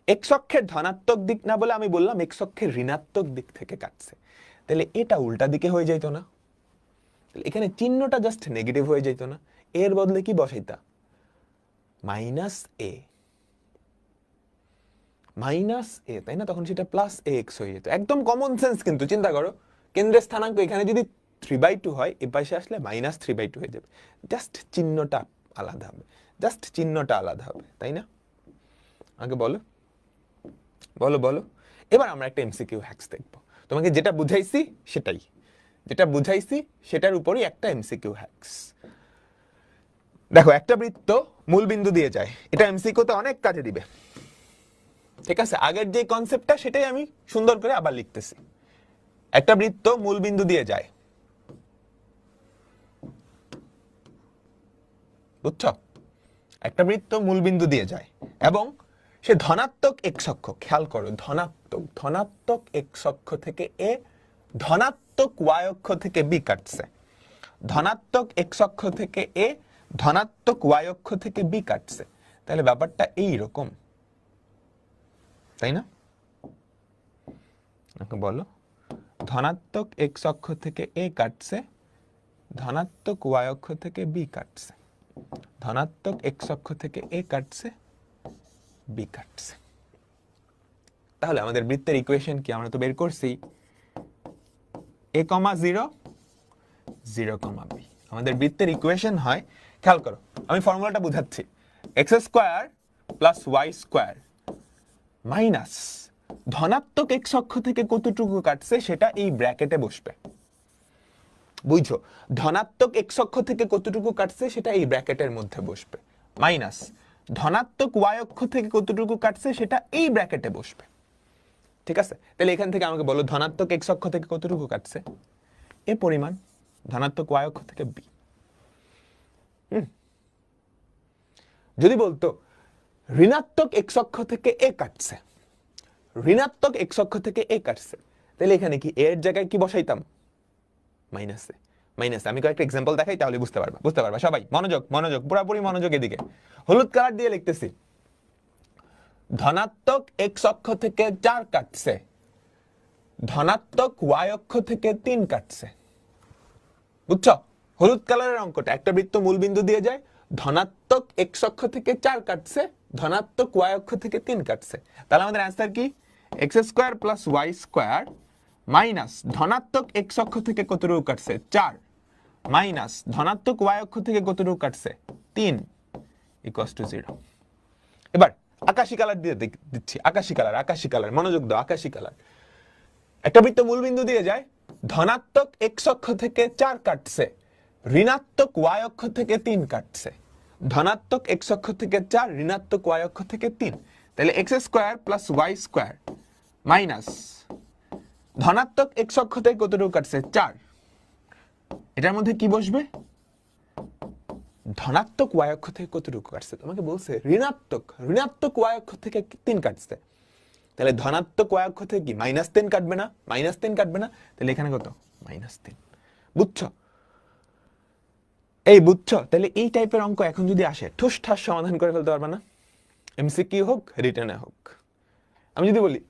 x অক্ষের ধনাত্মক দিক না বলে আমি বললাম x অক্ষের ঋণাত্মক দিক থেকে কাটছে, তাহলে এটা উল্টা দিকে হয়ে যাইতো না? এখানে চিহ্নটা জাস্ট নেগেটিভ হয়ে যাইতো না? এর বদলে কি বসাইতা? মাইনাস a, তাই না? তখন সেটা প্লাস ax হয়ে যেত। একদম কমন সেন্স কিন্তু, চিন্তা করো, কেন্দ্রের স্থানাঙ্ক এখানে যদি 3/2 হয়, এ পাশে আসলে মাইনাস 3/2 হয়ে যাবে। জাস্ট চিহ্নটা আলাদা হবে, তাই না? আমাকে বলো। এবার আমরা একটা এমসিকিউ হ্যাক্স দেখবো। তোমাকে যেটা বুঝাইছি সেটার উপরই একটা এমসিকিউ হ্যাক্স। দেখো, একটা বৃত্ত মূল বিন্দু দিয়ে যায়, এটা এমসিকিউতে অনেক কাজে দিবে। ঠিক আছে, আগের যে কনসেপ্টটা সেটাই আমি সুন্দর করে আবার লিখতেছি। একটা বৃত্ত মূল বিন্দু দিয়ে যায়, বুঝছো? একটা বৃত্ত মূল বিন্দু দিয়ে যায় এবং সে ধনাত্মক এক্স অক্ষ, খেয়াল করো, ধনাত্মক এক্স অক্ষ থেকে এ, ধনাত্মক ওয়াই অক্ষ থেকে বি কাটছে, ধনাত্মক এক্স অক্ষ থেকে এ, ধনাত্মক ওয়াই অক্ষ থেকে বি কাটছে। তাহলে ব্যাপারটা এইরকম, তাই না? বলো, ধনাত্মক এক্স অক্ষ থেকে এ কাটছে, ধনাত্মক ওয়াই অক্ষ থেকে বি কাটছে, ধনাত্মক এক্স অক্ষ থেকে এ কাটছে, বি কাটছে। তাহলে আমাদের বৃত্তের ইকুয়েশন কি? আমরা তো বের করছি a, 0, 0, b। আমাদের বৃত্তের ইকুয়েশন হয়, খেয়াল করো, আমি ফর্মুলাটা বুঝাচ্ছি, X square plus Y square minus ধনাত্মক এক্স অক্ষ থেকে কতটুকু কাটছে সেটা এই ব্র্যাকেটে বসবে। বুঝছো? ধনাত্মক এক্স অক্ষ থেকে কতটুকু কাটছে সেটা এই ব্র্যাকেটের মধ্যে বসবে, মাইনাস ধনাত্মক ওয়াই অক্ষ থেকে কতটুকু কাটছে সেটা এই ব্র্যাকেটে বসবে। ঠিক আছে? তাহলে এখান থেকে আমাকে বলো ধনাত্মক এক্স অক্ষ থেকে কতটুকু কাটছে? এ পরিমাণ, ধনাত্মক ওয়াই অক্ষ থেকে বি। যদি বলতো ঋণাত্মক এক্স অক্ষ থেকে এ কাটছে, ঋণাত্মক এক্স অক্ষ থেকে এ কাটছে, তাহলে এখানে কি এর জায়গায় কি বসাইতাম? মাইনাসে। মাইনাসে আমি কয়েকটা এক্সাম্পল দেখাই, তাহলে বুঝতে পারবা সবাই। মনোযোগ, মনোযোগ, পুরোপুরি মনোযোগ এদিকে। হলুদ কালার দিয়ে লিখতেছি, ধনাত্মক এক্স অক্ষ থেকে 4 কাটছে, ধনাত্মক ওয়াই অক্ষ থেকে 3 কাটছে। বুঝছো? হলুদ কালারের অঙ্কটা, একটা বৃত্ত মূল বিন্দু দিয়ে যায়, ধনাত্মক এক্স অক্ষ থেকে 4 কাটছে, ধনাত্মক ওয়াই অক্ষ থেকে 3 কাটছে। তাহলে আমাদের অ্যান্সার কি? X square plus Y square minus ধনাত্মক এক্স অক্ষ থেকে কতটুকু কাটছে? 4, মাইনাস ধনাত্মক ওয়াই অক্ষ থেকে কতটুকু কাটছে? 3, ইকুয়ালস টু 0। এবার আকাশী কালার দিয়ে দিচ্ছি, আকাশী কালার, মনোযোগ দাও, আকাশী কালার। একটা বৃত্ত মূল বিন্দু দিয়ে যায়, ধনাত্মক এক্স অক্ষ থেকে 4 কাটছে, ঋণাত্মক ওয়াই অক্ষ থেকে 3 কাটছে, ধনাত্মক এক্স অক্ষ থেকে 4, ঋণাত্মক ওয়াই অক্ষ থেকে 3। তাহলে X square plus Y square minus ধনাত্মক এক্স অক্ষ থেকে কতটুকু কাটছে? 4। এটার মধ্যে কি বসবে? ধনাত্মক ওয়াই অক্ষ থেকে কতটুকু কাটছে? তোমাকে বলছে ঋণাত্মক ওয়াই অক্ষ থেকে 3 কাটছে। তাহলে ধনাত্মক ওয়াই অক্ষ থেকে কি -3 কাটবে না? -3 কাটবে না? তাহলে এখানে কত? -3। বুঝছো? এই বুঝছো? তাহলে এই টাইপের অঙ্ক এখন যদি আসে, ঠুস ঠাস সমাধান করে ফেলতে পারবে না? এমসিকিউ হোক, রিটেনে হোক। আমি যদি বলি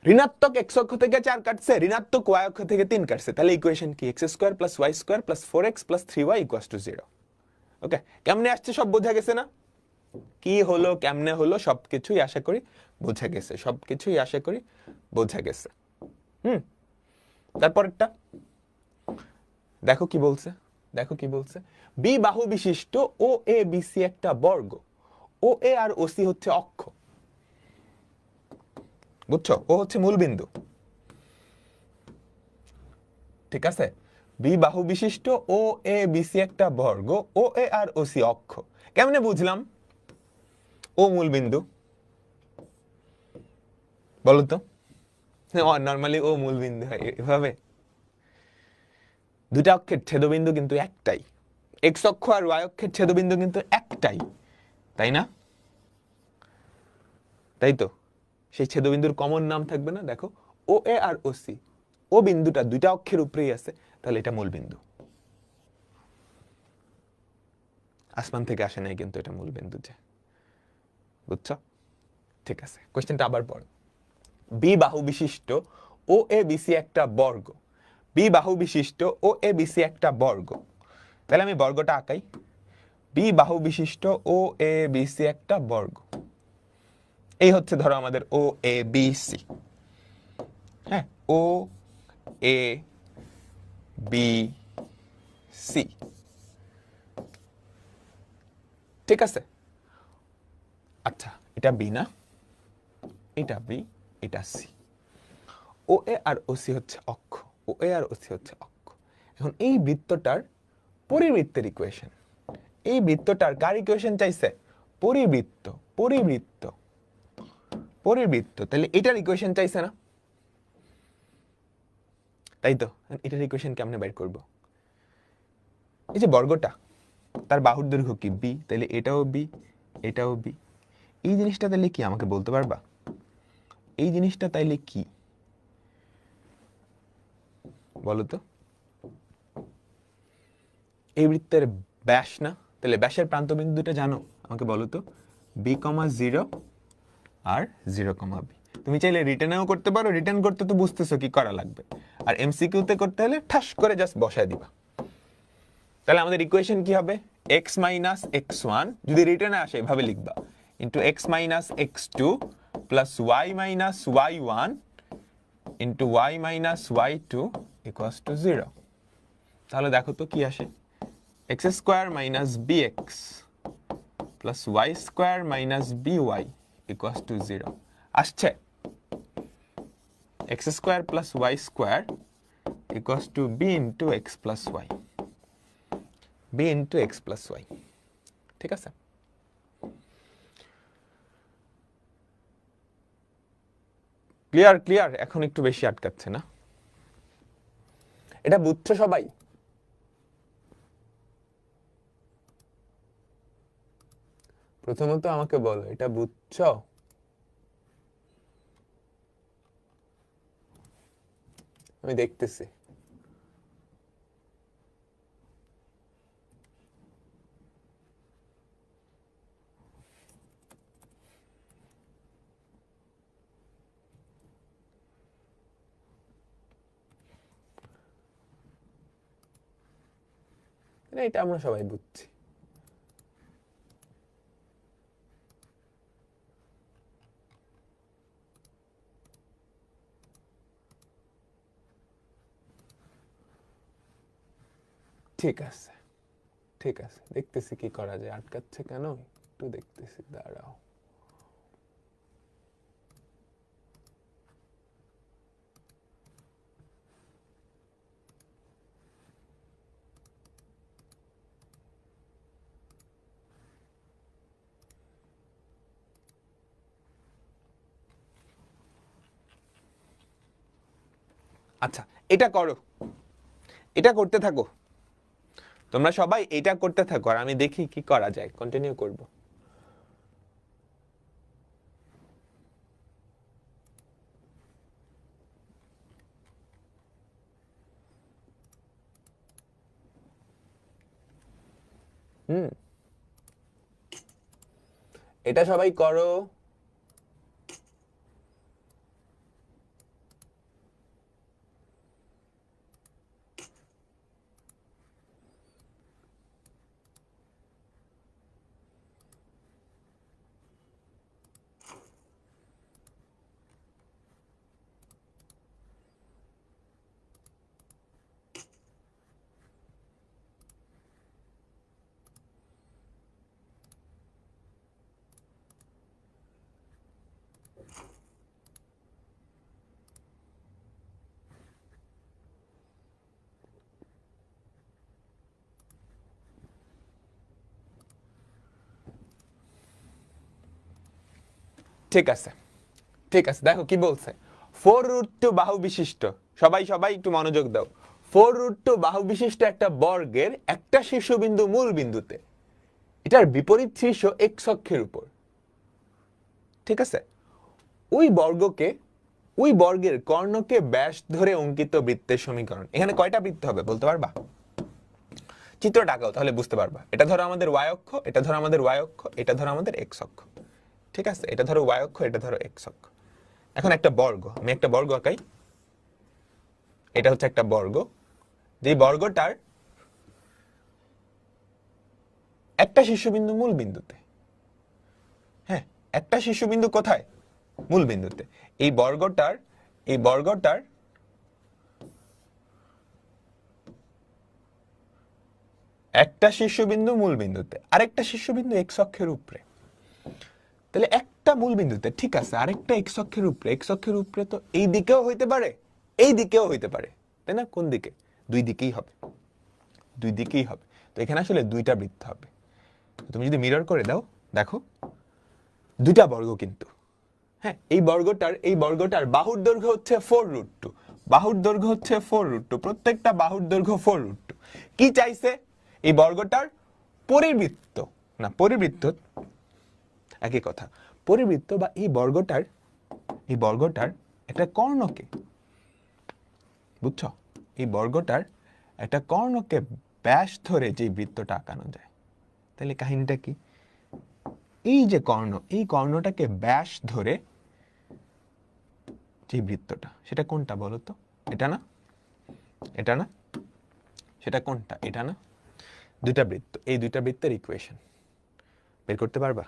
ঋণাত্মক এক্স অক্ষ থেকে 4 কাটছে, ঋণাত্মক ওয়াই অক্ষ থেকে 3 কাটছে, তাহলে ইকুয়েশন কি? X square plus Y square plus 4x plus 3y equals to 0। Okay, কেমনে আসছে সব বোঝা গেছে না? কি হলো, কেমনে হলো, সবকিছুই আশা করি বোঝা গেছে, সবকিছুই আশা করি বোঝা গেছে। তারপরেরটা দেখো কি বলছে, দেখো কি বলছে, বি বাহু বিশিষ্ট ও এ বিসি একটা বর্গ, ও এ আর ও সি হচ্ছে অক্ষ। বুঝছো? ও হচ্ছে মূল বিন্দু, ঠিক আছে? বি বাহু বিশিষ্ট ও এ বিসি একটা বর্গ, ও এ আর ও সি অক্ষ। কেমনে বুঝলাম ও মূল বিন্দু? বলো তো। নরমালি ও মূল বিন্দু হয় এভাবে, দুটা অক্ষের ছেদবিন্দু কিন্তু একটাই, এক্স অক্ষ আর ওয়াই অক্ষের ছেদবিন্দু কিন্তু একটাই, তাই না? তাই তো, সেই ছেদবিন্দুর কমন নাম থাকবে না? দেখো, ও এ আর ও সি, ও বিন্দুটা দুইটা অক্ষের উপরেই আছে, তাহলে এটা মূল বিন্দু। আসমান থেকে আসে নাই কিন্তু, এটা মূল বিন্দু যে। বুঝছো? ঠিক আছে, কোশ্চেনটা আবার পড়। বি বাহু বিশিষ্ট ও এ বিসি একটা বর্গ, বি বাহু বিশিষ্ট ও এ বিসি একটা বর্গ। তাহলে আমি বর্গটা আঁকাই, বি বাহু বিশিষ্ট ও এ বিসি একটা বর্গ। এই হচ্ছে ধরো আমাদের ও এ বি সি। হ্যাঁ, ও এ বি সি, ঠিক আছে? আচ্ছা, এটা বি না, এটা বি, এটা সি। ও এ আর ও সি হচ্ছে অক্ষ, ও এ আর ও সি হচ্ছে অক্ষ। এখন এই বৃত্তটার পরিবৃত্তের ইকুয়েশন, এই বৃত্তটার কার ইকুয়েশন চাইছে? পরিবৃত্ত, পরিবৃত্ত, পরিবৃত্ত। তাহলে এটার ইকুয়েশন চাইছে না? তাই তো? এটার ইকুয়েশন কেমনে বের করব? এই যে বর্গটা, তার বাহুর দৈর্ঘ্য কি বি, তাহলে এটাও বি, এটাও বি। এই জিনিসটা তাহলে কি আমাকে বলতে পারবা? এই জিনিসটা তাইলে কি বলো তো? এই বৃত্তের ব্যাস না? তাহলে ব্যাসের প্রান্ত বিন্দুটা জানো? আমাকে বলো তো। বি কমা 0 আর 0 কমা বি। তুমি চাইলে রিটার্নেও করতে পারো, রিটার্ন করতে তো বুঝতেছো কি করা লাগবে। আর এমসিকিউতে করতে হলে ঠাস করে জাস্ট বসায় দিবা। তাহলে আমাদের ইকুয়েশন কি হবে? x মাইনাস x1 যদি রিটার্নে আসে এভাবে লিখবা, into x minus x2 plus y minus y1 into y minus y2 equals to 0। তাহলে দেখো তো কি আসে? x square minus bx plus y square minus by equals to 0 আসছে। x square plus y square equals two b into x plus y, b into x plus y। ঠিক আছে? Clear clear, এখন একটু বেশি আটকাচ্ছে না? এটা বুঝছো সবাই? প্রথমত আমাকে বলো, এটা বুঝছো? আমি দেখতেছি। এটা আমরা সবাই বুঝছি। ঠিক আছে ঠিক আছে, দেখতেছি কি করা যায়। আটকাচ্ছে কেন একটু দেখতেছি, দাঁড়াও। আচ্ছা, এটা করো, এটা করতে থাকো, তোমরা সবাই এটা করতে থাকো, আর আমি দেখি কি করা যায়, কন্টিনিউ করব। হুম, এটা সবাই করো। ঠিক আছে ঠিক আছে, দেখো কি বলছে। 4√2 বাহু বিশিষ্ট, সবাই সবাই একটু মনোযোগ দাও। 4√2 বাহু বিশিষ্ট একটা বর্গের একটা শীর্ষবিন্দু মূল বিন্দুতে, এটার বিপরীত শীর্ষ এক্স অক্ষের উপর। ঠিক আছে? ওই বর্গকে, ওই বর্গের কর্ণকে ব্যাস ধরে অঙ্কিত বৃত্তের সমীকরণ। এখানে কয়টা বৃত্ত হবে বলতে পারবা? চিত্রটা আঁকাও, তাহলে বুঝতে পারবা। এটা ধরো আমাদের ওয়াই অক্ষ, এটা ধরো আমাদের ওয়াই অক্ষ, এটা ধরো আমাদের এক্স অক্ষ। ঠিক আছে? এটা ধরো ওয়াই অক্ষ, এটা ধরো এক্স অক্ষ। এখন একটা বর্গ, আমি একটা বর্গ আঁকাই। এটা হচ্ছে একটা বর্গ, যে বর্গটার একটা শীর্ষবিন্দু মূল বিন্দুতে। হ্যাঁ, একটা শীর্ষবিন্দু কোথায়? মূল বিন্দুতে। এই বর্গটার একটা শীর্ষবিন্দু মূল বিন্দুতে, আরেকটা শীর্ষবিন্দু এক্স অক্ষের উপরে। তাহলে একটা মূল বিন্দুতে, ঠিক আছে, আরেকটা এক্স অক্ষের উপরে। এক্স অক্ষের উপরে তো এই দিকেও হইতে পারে, এই দিকেও হইতে পারে, তাই না? কোন দিকে? দুই দিকেই হবে, দুই দিকেই হবে। তো এখানে আসলে দুইটা বৃত্ত হবে। তুমি যদি মিরর করে দাও, দেখো দুইটা বর্গ কিন্তু। হ্যাঁ, এই বর্গটার বাহুর দৈর্ঘ্য হচ্ছে 4√2, বাহুর দৈর্ঘ্য হচ্ছে 4√2, প্রত্যেকটা বাহুর দৈর্ঘ্য 4√2। কি চাইছে? এই বর্গটার পরিবৃত্ত, না পরিবৃত্ত একই কথা, পরিবৃত্ত বা এই বর্গটার একটা কর্ণকে, বুঝছো, এই বর্গটার একটা কর্ণকে ব্যাস ধরে যে বৃত্তটা আঁকানো যায়। তাহলে কাহিনীটা কি? এই যে কর্ণ, এই কর্ণটাকে ব্যাস ধরে যে বৃত্তটা, সেটা কোনটা বলো তো? এটা না, এটা না, সেটা কোনটা? এটা না? দুইটা বৃত্ত, এই দুইটা বৃত্তের ইকুয়েশন বের করতে পারবা?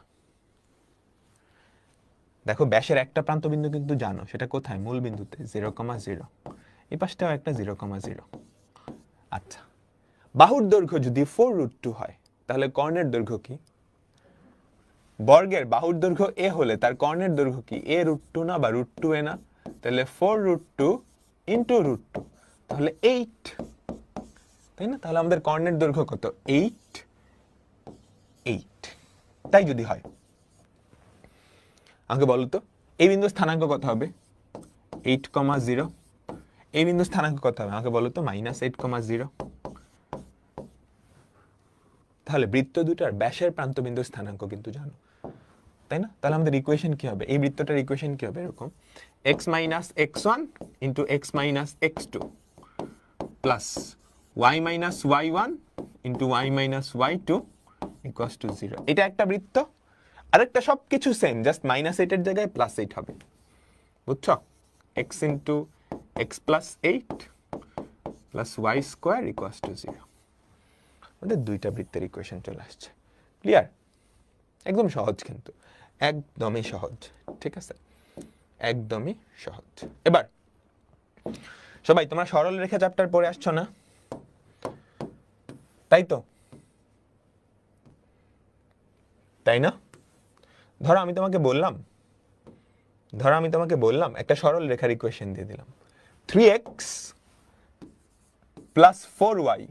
দেখো ব্যাসের একটা প্রান্ত বিন্দু কিন্তু জানো, সেটা কোথায়? মূল বিন্দুতে 0,0। এই পাশটাও একটা 0,0। আচ্ছা, বাহুর দৈর্ঘ্য যদি 4√2 হয়, তাহলে কর্ণের দৈর্ঘ্য কি? বর্গের বাহুর দৈর্ঘ্য a হলে তার কর্ণের দৈর্ঘ্য কি? a√2 না, বা √2a না? তাহলে 4√2 ইন্টু √2, তাহলে 8, তাই না? তাহলে আমাদের কর্ণের দৈর্ঘ্য কত? 8। তাই যদি হয়, আমাকে বলো তো এই বিন্দুর স্থানাঙ্ক কত হবে? 8,0। এই বিন্দুর স্থানাঙ্ক কত হবে আমাকে বলো তো? -8,0। তাহলে বৃত্ত দুটার ব্যাসের প্রান্ত বিন্দুর স্থানাঙ্ক কিন্তু জানো, তাই না? তাহলে আমাদের ইকুয়েশন কি হবে? এই বৃত্তটার ইকুয়েশন কি হবে? এরকম, x - x1 into x - x2 plus y - y1 into y - y2 equals to 0। এটা একটা বৃত্ত, আরেকটা সবকিছু সেম, জাস্ট -8 এর জায়গায় +8 হবে, বুঝছো? x into x plus 8 plus y square equals to 0। আমাদের দুইটা বৃত্তের ইকুয়েশন চলে আসছে। ক্লিয়ার? একদম সহজ, কিন্তু একদমই সহজ, ঠিক আছে? একদমই সহজ। এবার সবাই তোমরা সরল রেখা চ্যাপ্টার পড়ে আসছো না? তাই তো, তাই না? ধরো আমি তোমাকে বললাম একটা সরল রেখার ইকুয়েশন দিয়ে দিলাম, 3x plus 4y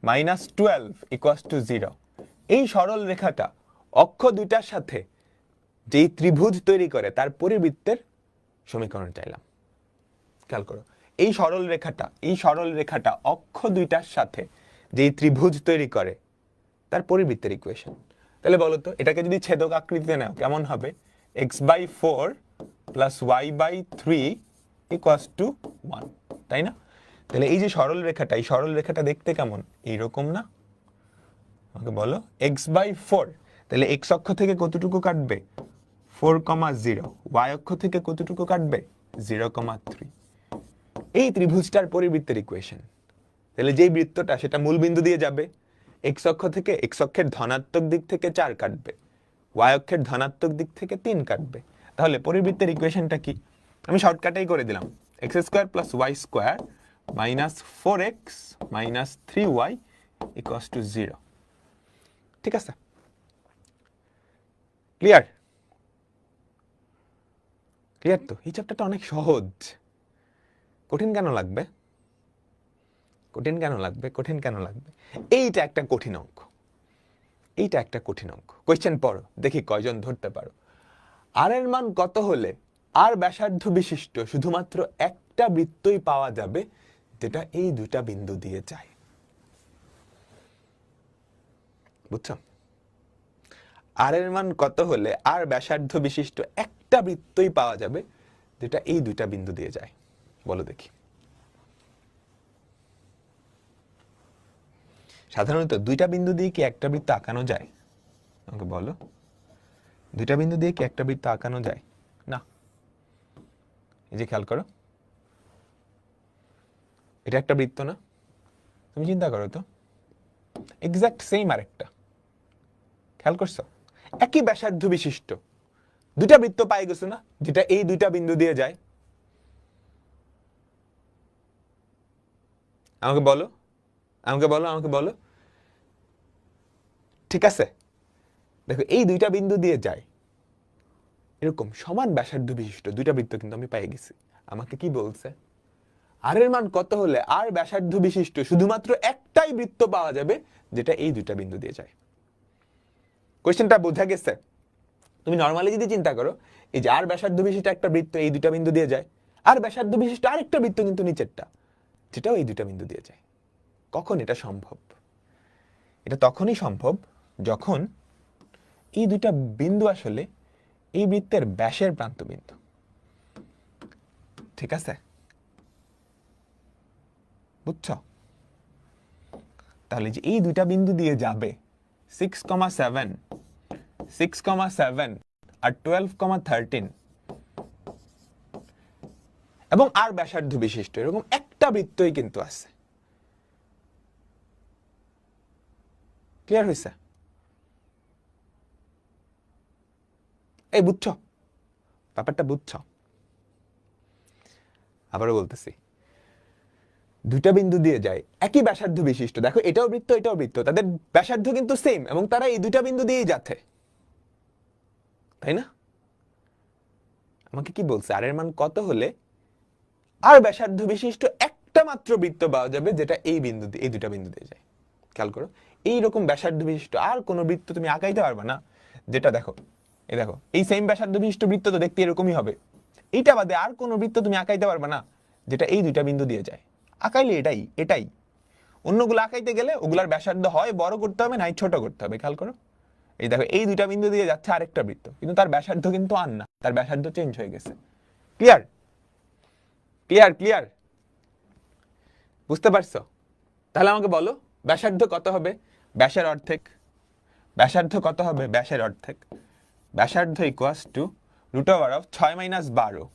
minus 12 equals to 0। এই সরল রেখাটা অক্ষ দুইটার সাথে যেই ত্রিভুজ তৈরি করে তার পরিবৃত্তের সমীকরণ চাইলাম। খেয়াল করো, এই সরল রেখাটা অক্ষ দুইটার সাথে যেই ত্রিভুজ তৈরি করে তার পরিবৃত্তের ইকুয়েশন। তাহলে বলো তো, এটাকে যদি ছেদক আকৃতিতে নাও কেমন হবে? x/4 plus y/3 equals to 1, তাই না? তাহলে এই যে সরল রেখাটা, এই সরল রেখাটা দেখতে কেমন? এইরকম না? আমাকে বলো, x/4, তাহলে x অক্ষ থেকে কতটুকু কাটবে? 4,0। y অক্ষ থেকে কতটুকু কাটবে? 0,3। এই ত্রিভুজটার পরিবৃত্তের ইকুয়েশন। তাহলে যেই বৃত্তটা, সেটা মূল বিন্দু দিয়ে যাবে, x অক্ষ থেকে, x অক্ষের ধনাত্মক দিক থেকে 4 কাটবে, y অক্ষের ধনাত্মক দিক থেকে 3 কাটবে। তাহলে পরিবৃত্তের ইকুয়েশনটা কি? আমি শর্টকাটেই করে দিলাম, x² plus y square minus 4x minus 3y equals to 0। ঠিক আছে? ক্লিয়ার? ক্লিয়ার তো? এই চ্যাপ্টারটা অনেক সহজ। কঠিন কেন লাগবে? কঠিন কেন লাগবে? কঠিন কেন লাগবে? এইটা একটা কঠিন অঙ্ক, এইটা একটা কঠিন অঙ্ক। কোয়েশ্চেন পড়ো, দেখি কয়জন ধরতে পারো। আর এর মান কত হলে আর ব্যাসার্ধ বিশিষ্ট শুধুমাত্র একটা বৃত্তই পাওয়া যাবে যেটা এই দুটা বিন্দু দিয়ে যায়? বুঝছো? আর এর মান কত হলে আর ব্যাসার্ধ বিশিষ্ট একটা বৃত্তই পাওয়া যাবে যেটা এই দুইটা বিন্দু দিয়ে যায়? বলো দেখি। সাধারণত দুইটা বিন্দু দিয়ে কি একটা বৃত্ত আঁকানো যায়? আমাকে বলো, দুইটা বিন্দু দিয়ে কি একটা বৃত্ত আঁকানো যায়? না। এই যে খেয়াল করো, এটা একটা বৃত্ত না? তুমি চিন্তা করো তো, এক্সাক্ট সেম আরেকটা। খেয়াল করছো? একই ব্যাসার্ধ বিশিষ্ট দুইটা বৃত্ত পাই গেছো না, যেটা এই দুইটা বিন্দু দিয়ে যায়? আমাকে বলো, আমাকে বলো, আমাকে বলো। ঠিক আছে, দেখো এই দুইটা বিন্দু দিয়ে যায়, এরকম সমান ব্যাসার্ধ বিশিষ্ট দুইটা বৃত্ত কিন্তু আমি পাই গেছি। আমাকে কি বলছে? আর এর মান কত হলে আর ব্যাসার্ধ বিশিষ্ট শুধুমাত্র একটাই বৃত্ত পাওয়া যাবে যেটা এই দুইটা বিন্দু দিয়ে যায়? কোয়েশ্চেনটা বোঝা গেছে? তুমি নরমালি যদি চিন্তা করো, এই যে আর ব্যাসার্ধ বিশিষ্ট একটা বৃত্ত এই দুইটা বিন্দু দিয়ে যায়, আর ব্যাসার্ধ বিশিষ্ট আরেকটা বৃত্ত কিন্তু নিচেরটা, যেটাও এই দুইটা বিন্দু দিয়ে যায়। কখন এটা সম্ভব? এটা তখনই সম্ভব যখন এই দুইটা বিন্দু আসলে এই বৃত্তের ব্যাসের প্রান্ত বিন্দু। ঠিক আছে, বুঝছো? তাহলে যে এই দুইটা বিন্দু দিয়ে যাবে 6,7 আর 12,13 এবং আর ব্যাসার্ধ বিশিষ্ট এরকম একটা বৃত্তই কিন্তু আছে। ক্লিয়ার হয়েছে? এই বুঝছো ব্যাপারটা? বুঝছো? আবারও বলতেছি, দুইটা বিন্দু দিয়ে যায় একই ব্যাসার্ধ বিশিষ্ট, দেখো এটাও বৃত্ত এটাও বৃত্ত, তাদের ব্যাসার্ধ কিন্তু সেম এবং তারা এই দুইটা বিন্দু দিয়েই যাচ্ছে, তাই না? আমাকে কি বলছে, আর এর মান কত হলে আর ব্যাসার্ধ বিশিষ্ট একটা মাত্র বৃত্ত পাওয়া যাবে যেটা এই বিন্দু দিয়ে, এই দুইটা বিন্দু দিয়ে যায়। খেয়াল করো, এইরকম ব্যাসার্ধ বিশিষ্ট আর কোনো বৃত্ত তুমি আঁকাইতে পারবে না যেটা, দেখো এই দেখো এই সেম ব্যাসার্ধ বিশিষ্ট বৃত্ত তো দেখতে এরকমই হবে, এইটা বাদে আর কোনো বৃত্ত তুমি আঁকাইতে পারবে না যেটা এই দুইটা বিন্দু দিয়ে যায়। আঁকাইলে এটাই এটাই, অন্যগুলো আঁকাইতে গেলে ওগুলার ব্যাসার্ধ হয় বড় করতে হবে নাই ছোট করতে হবে। খেয়াল করো, এই দেখো এই দুইটা বিন্দু দিয়ে যাচ্ছে আরেকটা বৃত্ত, কিন্তু তার ব্যাসার্ধ কিন্তু আর না, তার ব্যাসার্ধ চেঞ্জ হয়ে গেছে। Clear clear clear? বুঝতে পারছো? তাহলে আমাকে বলো ব্যাসার্ধ কত হবে? ব্যাসের অর্ধেক। ব্যাসার্ধ কত হবে? ব্যাসের অর্ধেক। ব্যাসার্ধ equals to root over of 6 minus 12।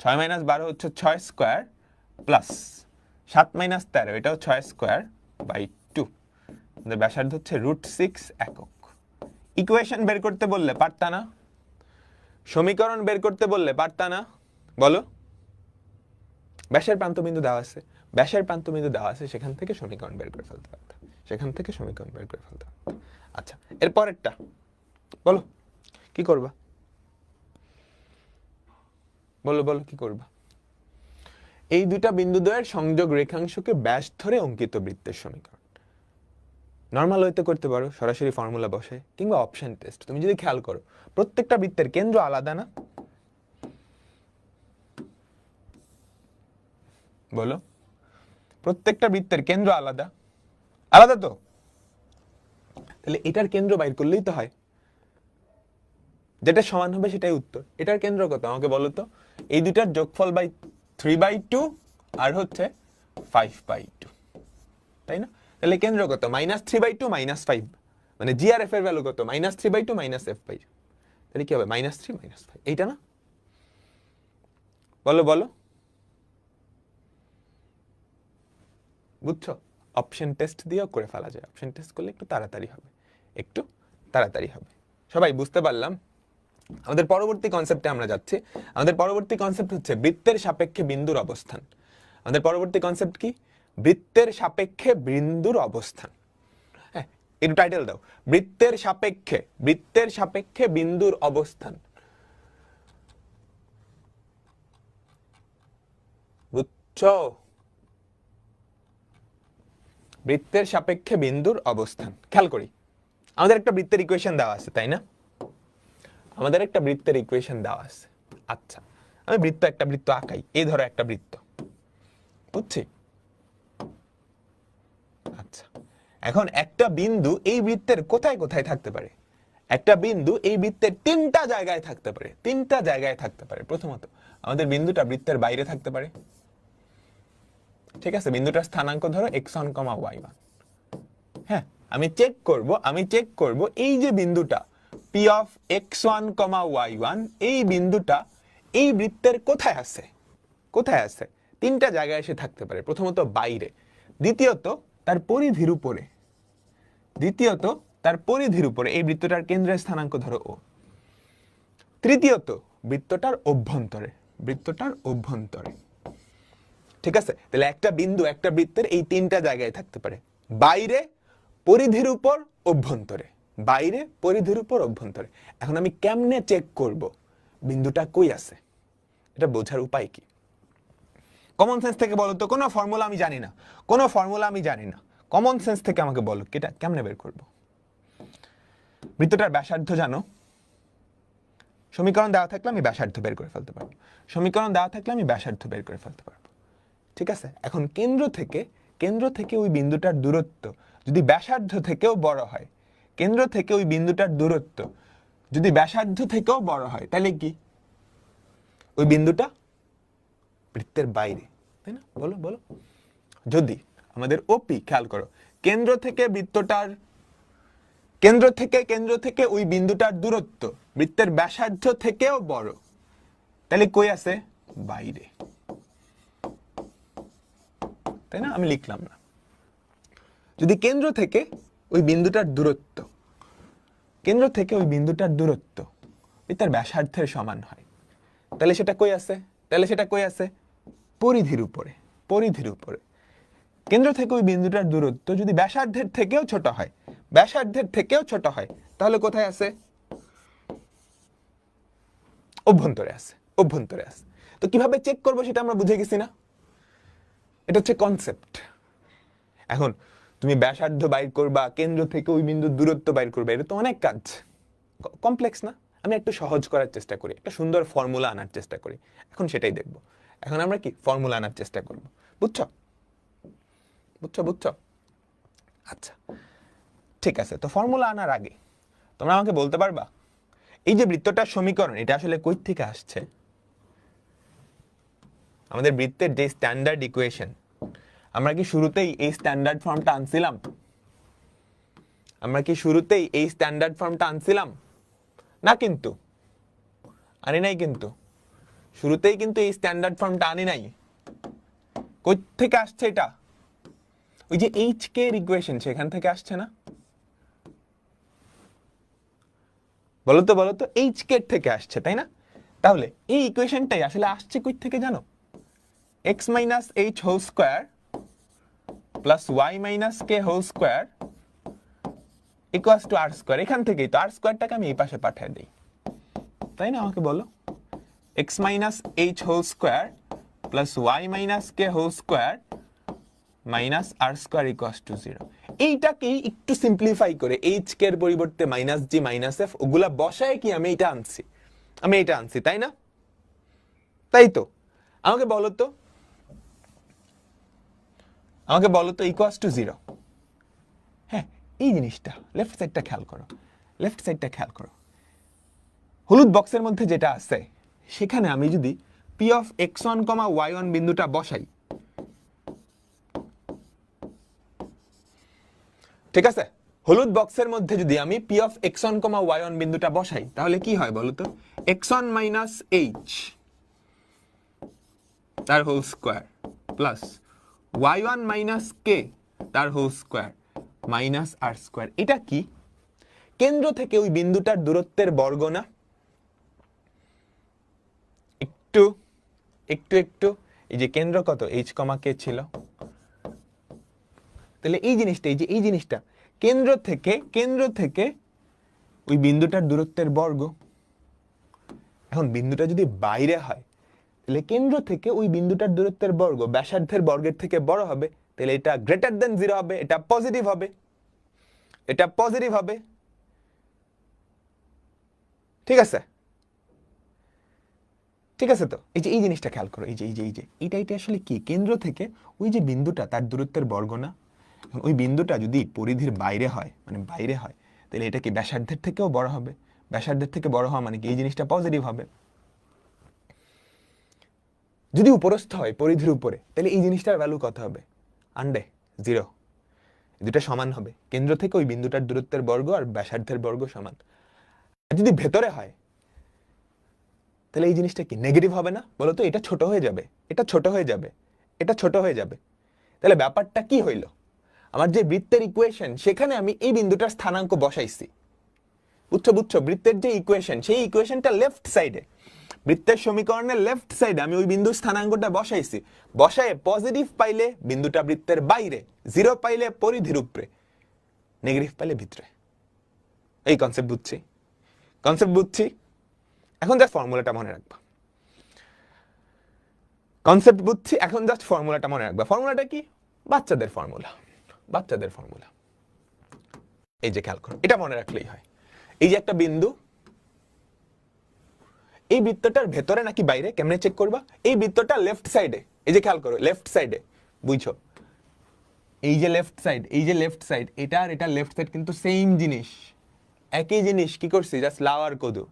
6 minus 12 হচ্ছে 6 স্কোয়ার প্লাস 7 মাইনাস 13, এটাও 6 স্কোয়ার বাই 2। আমাদের ব্যাসার্ধ হচ্ছে √6 একক। ইকুয়েশন বের করতে বললে পারতা না? সমীকরণ বের করতে বললে পারতা না? বলো। ব্যাসের প্রান্তবিন্দু দেওয়া আছে, ব্যাসের প্রান্তবিন্দু দেওয়া আছে, সেখান থেকে সমীকরণ বের করে ফেলতে পারতাম, সেখান থেকে সমীকরণ বের করে ফেলতে পারতাম। আচ্ছা, এরপরেরটা বলো কি করবা? বলো বলো কি করবা? এই দুইটা বিন্দুদ্বয়ের সংযোগ রেখাংশকে ব্যাস ধরে অঙ্কিত বৃত্তের সমীকরণ। নর্মাল ওয়েতে করতে পারো, সরাসরি ফর্মুলা বসে, কিংবা অপশন টেস্ট। তুমি যদি খেয়াল করো প্রত্যেকটা বৃত্তের কেন্দ্র আলাদা না? বলো, প্রত্যেকটা বৃত্তের কেন্দ্র আলাদা, আলাদা তো? তাহলে এটার কেন্দ্র বাইর করলেই তো হয়, যেটা সমান হবে সেটাই উত্তর। এটার কেন্দ্র কত আমাকে বলো তো? এই দুটার যোগফল বাই 3/2 আর হচ্ছে 5/2, তাই না? তাহলে কেন্দ্র কত? -3/2 -5, মানে জি আর এফ এর ভ্যালু কত? -3/2 -f/2। তাহলে কি হবে? -3 -5, এইটা না? বলো বলো, বুঝছো? অপশন টেস্ট দিয়েও করে ফেলা যায়, অপশন টেস্ট করলে একটু তাড়াতাড়ি হবে, একটু তাড়াতাড়ি হবে। সবাই বুঝতে পারলাম? আমাদের পরবর্তী কনসেপ্টে আমরা যাচ্ছি। আমাদের পরবর্তী কনসেপ্ট হচ্ছে বৃত্তের সাপেক্ষে বিন্দুর অবস্থান। আমাদের পরবর্তী কনসেপ্ট কি? বৃত্তের সাপেক্ষে বিন্দুর অবস্থান। হ্যাঁ, একটু টাইটেল দাও, বৃত্তের সাপেক্ষে, বৃত্তের সাপেক্ষে বিন্দুর অবস্থান। বুঝছো? বৃত্তের সাপেক্ষে বিন্দুর অবস্থান। খেয়াল করি, আমাদের একটা বৃত্তের ইকুয়েশন দেওয়া আছে, তাই না? আমাদের একটা বৃত্তের ইকুয়েশন দেওয়া আছে। আচ্ছা, আমি একটা বৃত্ত আঁকাই। এই ধরো একটা বৃত্ত, বুঝছি? আচ্ছা, এখন একটা বিন্দু এই বৃত্তের কোথায় কোথায় থাকতে পারে? একটা বিন্দু এই বৃত্তের তিনটা জায়গায় থাকতে পারে, তিনটা জায়গায় থাকতে পারে। প্রথমত আমাদের বিন্দুটা বৃত্তের বাইরে থাকতে পারে, ঠিক আছে? বিন্দুটার স্থানাঙ্ক ধরো x1, y1। হ্যাঁ, আমি চেক করব এই যে বিন্দুটা p of x1, y1, এই বিন্দুটা এই বৃত্তের কোথায় আছে? কোথায় আছে? তিনটা জায়গায় এসে থাকতে পারে। প্রথমত বাইরে, দ্বিতীয়ত তার পরিধির উপরে, দ্বিতীয়ত তার পরিধির উপরে, এই বৃত্তটার কেন্দ্রের স্থানাঙ্ক ধরো ও, তৃতীয়ত বৃত্তটার অভ্যন্তরে, বৃত্তটার অভ্যন্তরে। ঠিক আছে? তাহলে একটা বিন্দু একটা বৃত্তের এই তিনটা জায়গায় থাকতে পারে, বাইরে, পরিধির উপর, অভ্যন্তরে। বাইরে, পরিধির উপর, অভ্যন্তরে। এখন আমি কেমনে চেক করব বিন্দুটা কই আছে? এটা বোঝার উপায় কি? কমন সেন্স থেকে বলো তো। কোনো ফর্মুলা আমি জানি না, কোনো ফর্মুলা আমি জানি না, কমন সেন্স থেকে আমাকে বলো এটা কেমনে বের করব? বৃত্তটার ব্যাসার্ধ জানো, সমীকরণ দেওয়া থাকলে আমি ব্যাসার্ধ বের করে ফেলতে পারবো, সমীকরণ দেওয়া থাকলে আমি ব্যাসার্ধ বের করে ফেলতে পারবো। ঠিক আছে, এখন কেন্দ্র থেকে ওই বিন্দুটার দূরত্ব যদি ব্যাসার্ধ থেকেও বড় হয়, কেন্দ্র থেকে ওই বিন্দুটার দূরত্ব যদি ব্যাসার্ধ থেকেও বড় হয়, তাহলে কি ওই বিন্দুটা বৃত্তের বাইরে, তাই না? বলো বলো। যদি আমাদের ওপি, খেয়াল করো, কেন্দ্র থেকে ওই বিন্দুটার দূরত্ব বৃত্তের ব্যাসার্ধ থেকেও বড়, তাহলে কই আছে? বাইরে, তাই না? আমি লিখলাম না। যদি কেন্দ্র থেকে ওই বিন্দুটার দূরত্ব বৃত্তের ব্যাসার্ধের সমান হয়, তাহলে সেটা কই আছে? পরিধির উপরে। কেন্দ্র থেকে ওই বিন্দুটার দূরত্ব যদি ব্যাসার্ধের থেকেও ছোট হয়, তাহলে কোথায় আছে? অভ্যন্তরে আছে। তো কিভাবে চেক করবো সেটা আমরা বুঝে গেছি না? এটা হচ্ছে কনসেপ্ট। এখন তুমি ব্যাসার্ধ বাইর করবা, কেন্দ্র থেকে ওই বিন্দুর দূরত্ব বাইর করবে, এটা তো অনেক কাজ, কমপ্লেক্স না? আমি একটু সহজ করার চেষ্টা করি, একটা সুন্দর ফর্মুলা আনার চেষ্টা করি। এখন সেটাই দেখবো। এখন আমরা কি ফর্মুলা আনার চেষ্টা করব, বুঝছো? আচ্ছা, ঠিক আছে। তো ফর্মুলা আনার আগে তোমরা আমাকে বলতে পারবা এই যে বৃত্তটার সমীকরণ, এটা আসলে কই থেকে আসছে? আমাদের বৃত্তের যে স্ট্যান্ডার্ড ইকুয়েশন, আমরা কি শুরুতেই এই স্ট্যান্ডার্ড ফর্মটা আনছিলাম? না, কিন্তু আনি নাই। কিন্তু শুরুতেই কিন্তু এই স্ট্যান্ডার্ড ফর্মটা আনি নাই। কই থেকে আসছে এটা? ওই যে এইচ কে এর ইকুয়েশন, সেখান থেকে আসছে না? বলো তো এইচ কে থেকে আসছে, তাই না? তাহলে এই ইকুয়েশনটাই আসলে আসছে কই থেকে জানো? x minus H whole square plus Y minus K whole square equals to R square. এখান থেকেই তো আর স্কোয়ারটাকে আমি এই পাশে পাঠিয়ে দিই, তাই না? আমাকে বলো, x minus H whole square plus Y minus K whole square minus R square equals to 0। এইটাকেই একটু সিম্পলিফাই করে এইচ কে এর পরিবর্তে মাইনাস জি মাইনাস এফ, ওগুলা বসায় কি আমি এটা আনছি, তাই না? তাই তো। আমাকে বলো তো ইকুয়ালস টু 0। হ্যাঁ, এই জিনিসটা লেফট সাইডটা খেয়াল করো। হলুদ বক্সের মধ্যে যেটা আছে, সেখানে আমি যদি পি অফ x1, y1 বিন্দুটা বসাই, ঠিক আছে? হলুদ বক্সের মধ্যে যদি আমি পি অফ x1, y1 বিন্দুটা বসাই, তাহলে কি হয় বলো তো? x1 মাইনাস এইচ তার whole square plus y1 minus K তার whole square minus R square. এটা কি? কেন্দ্র থেকে ওই বিন্দুটার দূরত্বের বর্গ না? একটু এই যে কেন্দ্র কত, এইচ কমা কে ছিল, তাহলে এই জিনিসটা কেন্দ্র থেকে ওই বিন্দুটার দূরত্বের বর্গ। এখন বিন্দুটা যদি বাইরে হয়, তাহলে কেন্দ্র থেকে ওই বিন্দুটার দূরত্বের বর্গ ব্যাসার্ধের বর্গের থেকে বড় হবে, তাহলে এটা গ্রেটার দেন 0 হবে, এটা পজিটিভ হবে। ঠিক আছে তো? এই জিনিসটা খেয়াল করো, এই যে এটা আসলে কি? কেন্দ্র থেকে ওই যে বিন্দুটা, তার দূরত্বের বর্গ না? ওই বিন্দুটা যদি পরিধির বাইরে হয়, তাহলে এটা কি ব্যাসার্ধের থেকেও বড় হবে? ব্যাসার্ধের থেকে বড় হওয়া মানে কি এই জিনিসটা পজিটিভ হবে। যদি উপরস্থ হয় পরিধির উপরে, তাহলে এই জিনিসটার ভ্যালু কত হবে? 0। দুটো সমান হবে, কেন্দ্র থেকে ওই বিন্দুটার দূরত্বের বর্গ আর ব্যাসার্ধের বর্গ সমান। আর যদি ভেতরে হয়, তাহলে এই জিনিসটা কি নেগেটিভ হবে না? বলো তো, এটা ছোট হয়ে যাবে। তাহলে ব্যাপারটা কি হইল? আমার যে বৃত্তের ইকুয়েশন, সেখানে আমি এই বিন্দুটার স্থানাঙ্ক বসাইছি। বুঝছো? বৃত্তের যে ইকুয়েশন, সেই ইকুয়েশনটা লেফট সাইডে, বৃত্তের সমীকরণের লেফট সাইডে আমি ওই বিন্দুর স্থানাঙ্কটা বসাইছি। বসায় পজিটিভ পাইলে বিন্দুটা বৃত্তের বাইরে, 0 পাইলে পরিধির উপরে, নেগেটিভ পাইলে ভিতরে। এই কনসেপ্ট বুঝছি। এখন জাস্ট ফর্মুলাটা মনে রাখবা। ফর্মুলাটা কি? বাচ্চাদের ফর্মুলা। এই যে খেয়াল করো, এটা মনে রাখলেই হয়। এই যে একটা বিন্দু, এই বৃত্তটার ভেতরে নাকি বাইরে, কেমনে চেক করবা? এই বৃত্তটা লেফট সাইডে, এই যে খেয়াল করো লেফট সাইডে, বুঝছো? এই যে লেফট সাইড, এই যে লেফট সাইড, এটা আর এটা লেফট সাইড কিন্তু সেম জিনিস, একই জিনিস। কি করছি? জাস্ট লাওয়ার কদু,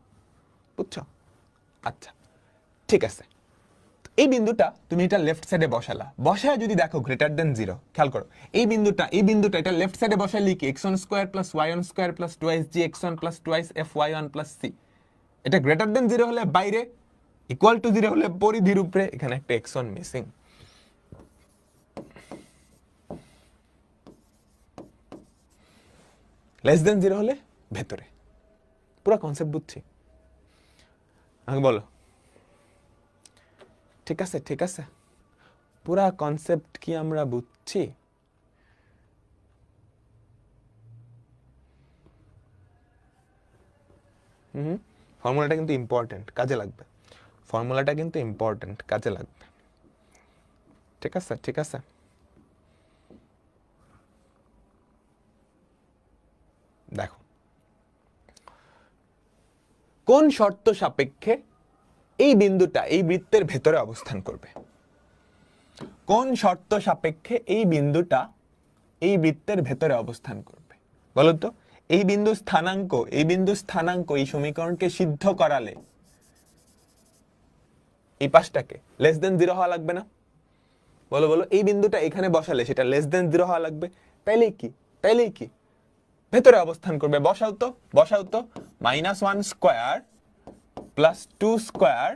বুঝছো? আচ্ছা ঠিক আছে, এই বিন্দুটা তুমি এটা লেফট সাইডে বসালা, বসায় যদি দেখো গ্রেটার দেন 0, খেয়াল করো এই বিন্দুটা এটা লেফট সাইডে বসাইলে কি x1 square plus y1 square plus 2x x1 plus 2x fy1 plus c, এটা গ্রেটার দেন 0 হলে বাইরে, ইকুয়াল টু 0 হলে পরিধির উপরে, এখানে একটা x1 মিসিং। লেস দেন 0 হলে ভেতরে। পুরো কনসেপ্ট বুঝছি? আমাকে বলো। ঠিক আছে ঠিক আছে, পুরা কনসেপ্ট কি আমরা বুঝছি? ফর্মুলাটা কিন্তু ইম্পর্টেন্ট, কাজে লাগবে। ফর্মুলাটা কিন্তু ইম্পর্টেন্ট, কাজে লাগবে। ঠিক আছে ঠিক আছে, দেখো কোন শর্ত সাপেক্ষে এই বিন্দুটা এই বৃত্তের ভেতরে অবস্থান করবে? কোন শর্ত সাপেক্ষে এই বিন্দুটা এই বৃত্তের ভেতরে অবস্থান করবে বলো তো? এই বিন্দু স্থানাঙ্ক এই সমীকরণকে সিদ্ধ করালে এই পাশটাকে লেস দেন 0 হওয়া লাগবে না? বলো বলো, এই বিন্দুটা এখানে বসালে সেটা লেস দেন 0 হওয়া লাগবে, তাইলেই কি ভেতরে অবস্থান করবে। বসাও তো -1 square plus 2 square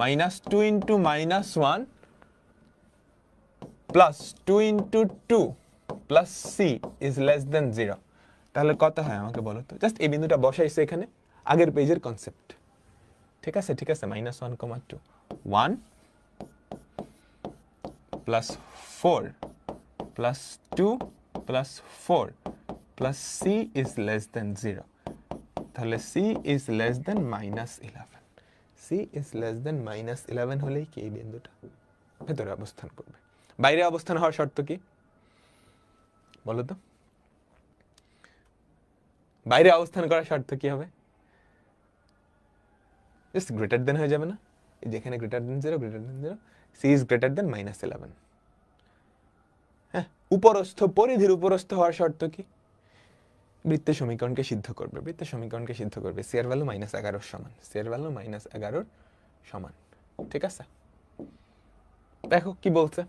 -2 into -1 plus 2 into 2 plus C is less than 0। তাহলে কত হয় আমাকে বলো তো? জাস্ট এই বিন্দুটা বসাইছে এখানে, আগের পেজের কনসেপ্ট। ঠিক আছে -1, 1 plus 4 plus 2 plus 4 plus C is less than 0। তাহলে C is less than -11। C is less than -11 হলেই কি এই বিন্দুটা ভেতরে অবস্থান করবে। বাইরে অবস্থান হওয়ার শর্ত কি বলো তো? বাইরে অবস্থান করার শর্ত কি হবে? জাস্ট গ্রেটার দেন হয়ে যাবে না? এই যেখানে greater than 0, C is greater than -11। হ্যাঁ, পরিধির উপরস্থ হওয়ার শর্ত কি? বৃত্তের সমীকরণকে সিদ্ধ করবে। সি এর ভ্যালু -11 সমান, সমান। ঠিক আছে, দেখো কি বলছে।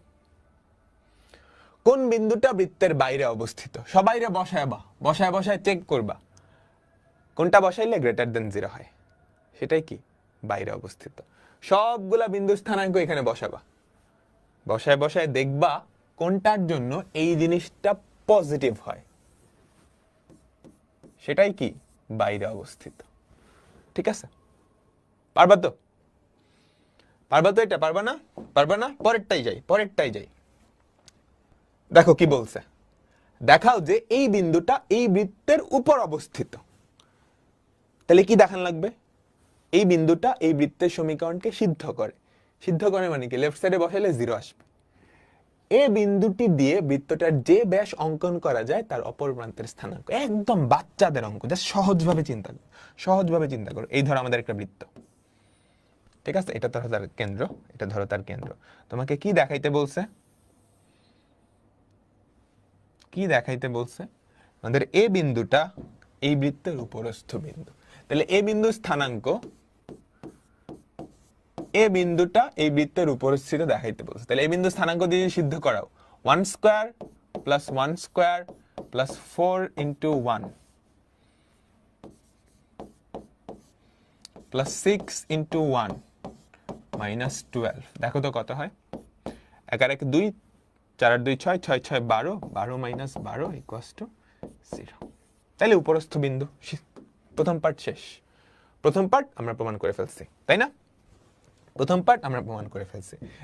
কোন বিন্দুটা বৃত্তের বাইরে অবস্থিত? সবাইরে বসায় চেক করবা, কোনটা বসাইলে গ্রেটার দেন 0 হয়, সেটাই কি বাইরে অবস্থিত। সবগুলা বিন্দু স্থানাঙ্ক এখানে বসায় দেখবা কোনটার জন্য এই জিনিসটা পজিটিভ হয়, সেটাই কি বাইরে অবস্থিত। ঠিক আছে, পারবা তো? এটা পারবা না? পরেরটাই যাই। দেখো কি বলছে, দেখাও যে এই বিন্দুটা এই বৃত্তের উপর অবস্থিত। তাহলে কি দেখান লাগবে? এই বিন্দুটা এই বৃত্তের সমীকরণকে সিদ্ধ করে মানে কি? লেফট সাইডে বসাইলে 0 আসবে। এই বিন্দুটি দিয়ে বৃত্তটার যে ব্যাস অঙ্কন করা যায় তার অপর প্রান্তের স্থানাঙ্ক। একদম বাচ্চাদের অঙ্ক, জাস্ট সহজভাবে চিন্তা করো। এই ধরো আমাদের একটা বৃত্ত, ঠিক আছে? এটা ধরো তার কেন্দ্র। তোমাকে কি দেখাইতে বলছে? আমাদের এ বিন্দুটা এই বৃত্তের উপরস্থ বিন্দু। তাহলে এ বিন্দু স্থানাঙ্ক, এ বিন্দুটা এই বৃত্তের উপরস্থিত দেখাইতে বলছে। তাহলে এই বিন্দু স্থানাঙ্ক দিয়ে সিদ্ধ করাও, 1 square plus 1 square plus 4 into 1 plus 6 into 1 -12। দেখো তো কত হয়? 1 আর 1 2, 4 আর 2 6, 6 6 12, 12 - 12 = 0। তাহলে উপরস্থ বিন্দু। প্রথম পার্ট শেষ। প্রথম পার্ট আমরা প্রমাণ করে ফেলছি, তাই না?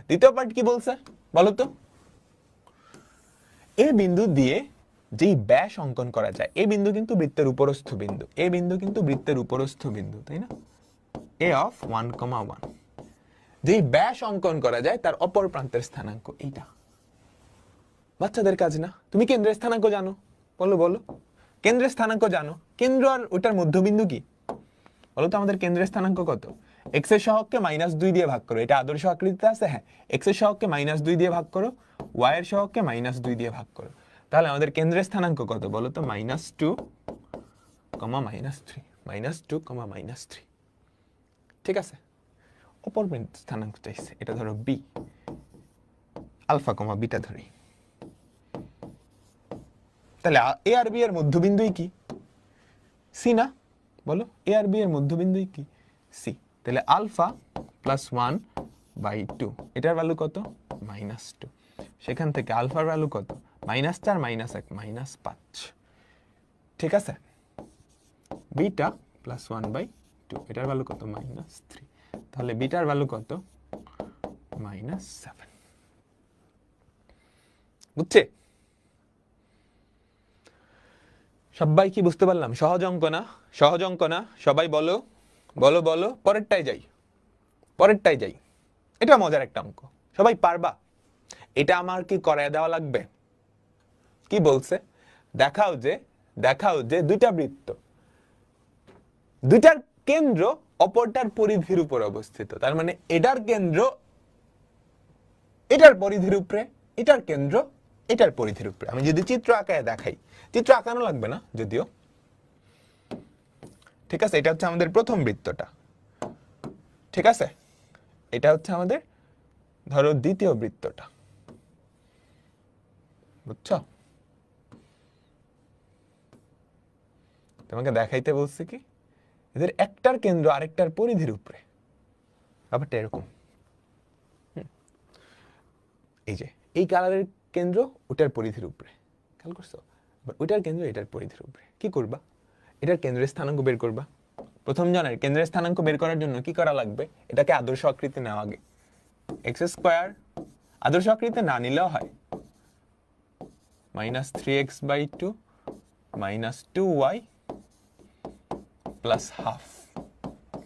দ্বিতীয় পার্ট কি বলছে বলো তো? এই বিন্দু দিয়ে যেই ব্যাস অঙ্কন করা যায়, এই বিন্দু কিন্তু বৃত্তের উপরস্থ বিন্দু, তাই না? a of 1, 1 যেই ব্যাস অঙ্কন করা যায় তার অপর প্রান্তের স্থানাঙ্ক এইটা। বাচ্চাদের কাজ না? তুমি কেন্দ্রের স্থানাঙ্ক জানো? বলো কেন্দ্রের স্থানাঙ্ক জানো? কেন্দ্র আর ওটার মধ্যবিন্দু কি বলো তো? আমাদের কেন্দ্রের স্থানাঙ্ক কত? x এর সহগকে -2 দিয়ে ভাগ করো, এটা আদর্শ আকৃতিতে আছে, হ্যাঁ x এর সহগকে -2 দিয়ে ভাগ করো, y এর সহগকে -2 দিয়ে ভাগ করো, তাহলে আমাদের কেন্দ্রের স্থানাঙ্ক কত বলো তো? -2, -3, -2, -3, ঠিক আছে। অপর স্থানাঙ্ক চাইছে, এটা ধরো b, আলফা কমা বিটা ধরি, তাহলে a আর b এর মধ্যবিন্দুই কি? c না? বলো a আর b এর মধ্যবিন্দুই কি? c। তাহলে আলফা +1/2, এটার ভ্যালু কত? -2। সেখান থেকে আলফার ভ্যালু কত? -4, -1, -5, ঠিক আছে। বিটা +1/2, এটার ভ্যালু কত? -3। তাহলে বিটার ভ্যালু কত? -7। বুঝছে? সবাই কি বুঝতে পারলাম? সহজ অঙ্ক না? সহজ অঙ্ক না? সবাই বলো বলো বলো। পরেরটাই যাই। এটা মজার একটা অঙ্ক, সবাই পারবা? এটা আমার কি করায় দেওয়া লাগবে? কি বলছে? দেখাও যে দুইটা বৃত্ত, দুইটার কেন্দ্র অপরটার পরিধির উপর অবস্থিত। তার মানে এটার কেন্দ্র এটার পরিধির উপরে, এটার কেন্দ্র এটার পরিধির উপরে। আমি যদি চিত্র আঁকায় দেখাই, চিত্র আঁকানো লাগবে না যদিও, ঠিক আছে। এটা হচ্ছে আমাদের প্রথম বৃত্তটা, ঠিক আছে। এটা হচ্ছে আমাদের ধরো দ্বিতীয় বৃত্তটা, বুঝছো? তোমাকে দেখাইতে বলছি কি, এদের একটার কেন্দ্র আরেকটার পরিধির উপরে। ব্যাপারটা এরকম, এই যে এই কালারের কেন্দ্র ওটার পরিধির উপরে, খেয়াল করছো? ওইটার কেন্দ্র এটার পরিধির উপরে। কি করবা? এটার কেন্দ্রের স্থানাঙ্ক বের করবা। প্রথম জনের কেন্দ্রের স্থানাঙ্ক বের করার জন্য কি করা লাগবে? এটাকে আদর্শ আকৃতি নেওয়া আগে। x² আদর্শ আকৃতি না নিলেও হয়, -3x/2 -2y + ½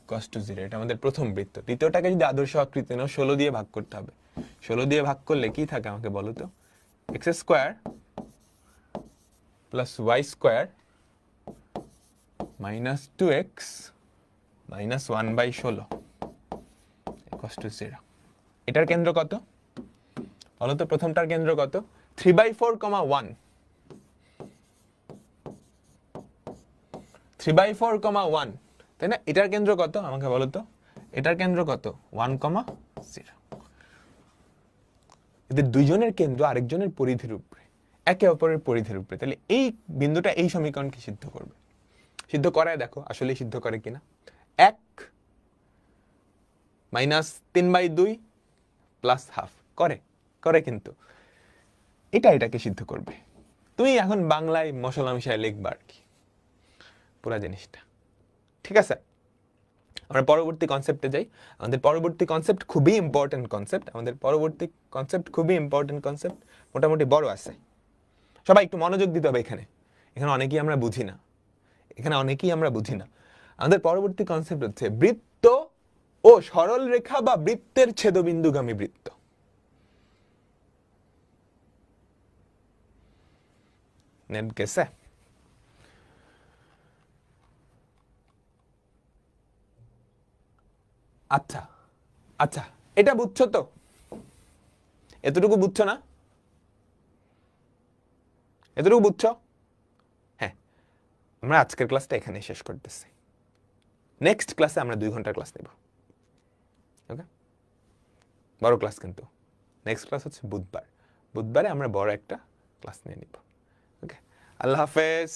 = 0। এটা আমাদের প্রথম বৃত্ত। দ্বিতীয়টাকে যদি আদর্শ আকৃতি নাও, 16 দিয়ে ভাগ করতে হবে। 16 দিয়ে ভাগ করলে কি থাকে আমাকে বলো তো? x² + y² - 2x - 1/16 = 0। এটার কেন্দ্র কত বলো তো? প্রথমটার কেন্দ্র কত? 3/4, 1, 3/4, 1, তাই না? এটার কেন্দ্র কত আমাকে বলো তো? এটার কেন্দ্র কত? 1, 0। এদের দুইজনের কেন্দ্র আরেকজনের পরিধির উপরে, একে অপরের পরিধির উপরে। তাহলে এই বিন্দুটা এই সমীকরণকে সিদ্ধ করবে। সিদ্ধ করায় দেখো আসলে সিদ্ধ করে কিনা। 1 - 3/2 + ½ করে কিন্তু এটাকে সিদ্ধ করবে। তুমি এখন বাংলায় মশলা মিশায় লিখবা আর কি পুরা জিনিসটা, ঠিক আছে। আমরা পরবর্তী কনসেপ্টে যাই। আমাদের পরবর্তী কনসেপ্ট খুবই ইম্পর্টেন্ট কনসেপ্ট। মোটামুটি বড় আছে, সবাই একটু মনোযোগ দিতে হবে। এখানে অনেকেই আমরা বুঝি না। আমাদের পরবর্তী কনসেপ্ট হচ্ছে বৃত্ত ও সরল রেখা বা বৃত্তের ছেদবিন্দুগামী বৃত্ত। নেট গেছে? আচ্ছা, এটা বুঝছো তো? এতটুকু বুঝছো না? এতটুকু বুঝছো? হ্যাঁ, আমরা আজকের ক্লাসটা এখানে শেষ করতেছি। নেক্সট ক্লাসে আমরা 2 ঘন্টার ক্লাস নেব। ওকে, বড় ক্লাস কিন্তু। নেক্সট ক্লাস হচ্ছে বুধবারে আমরা বড় একটা ক্লাস নিয়ে নিব। ওকে, আল্লাহ হাফেজ।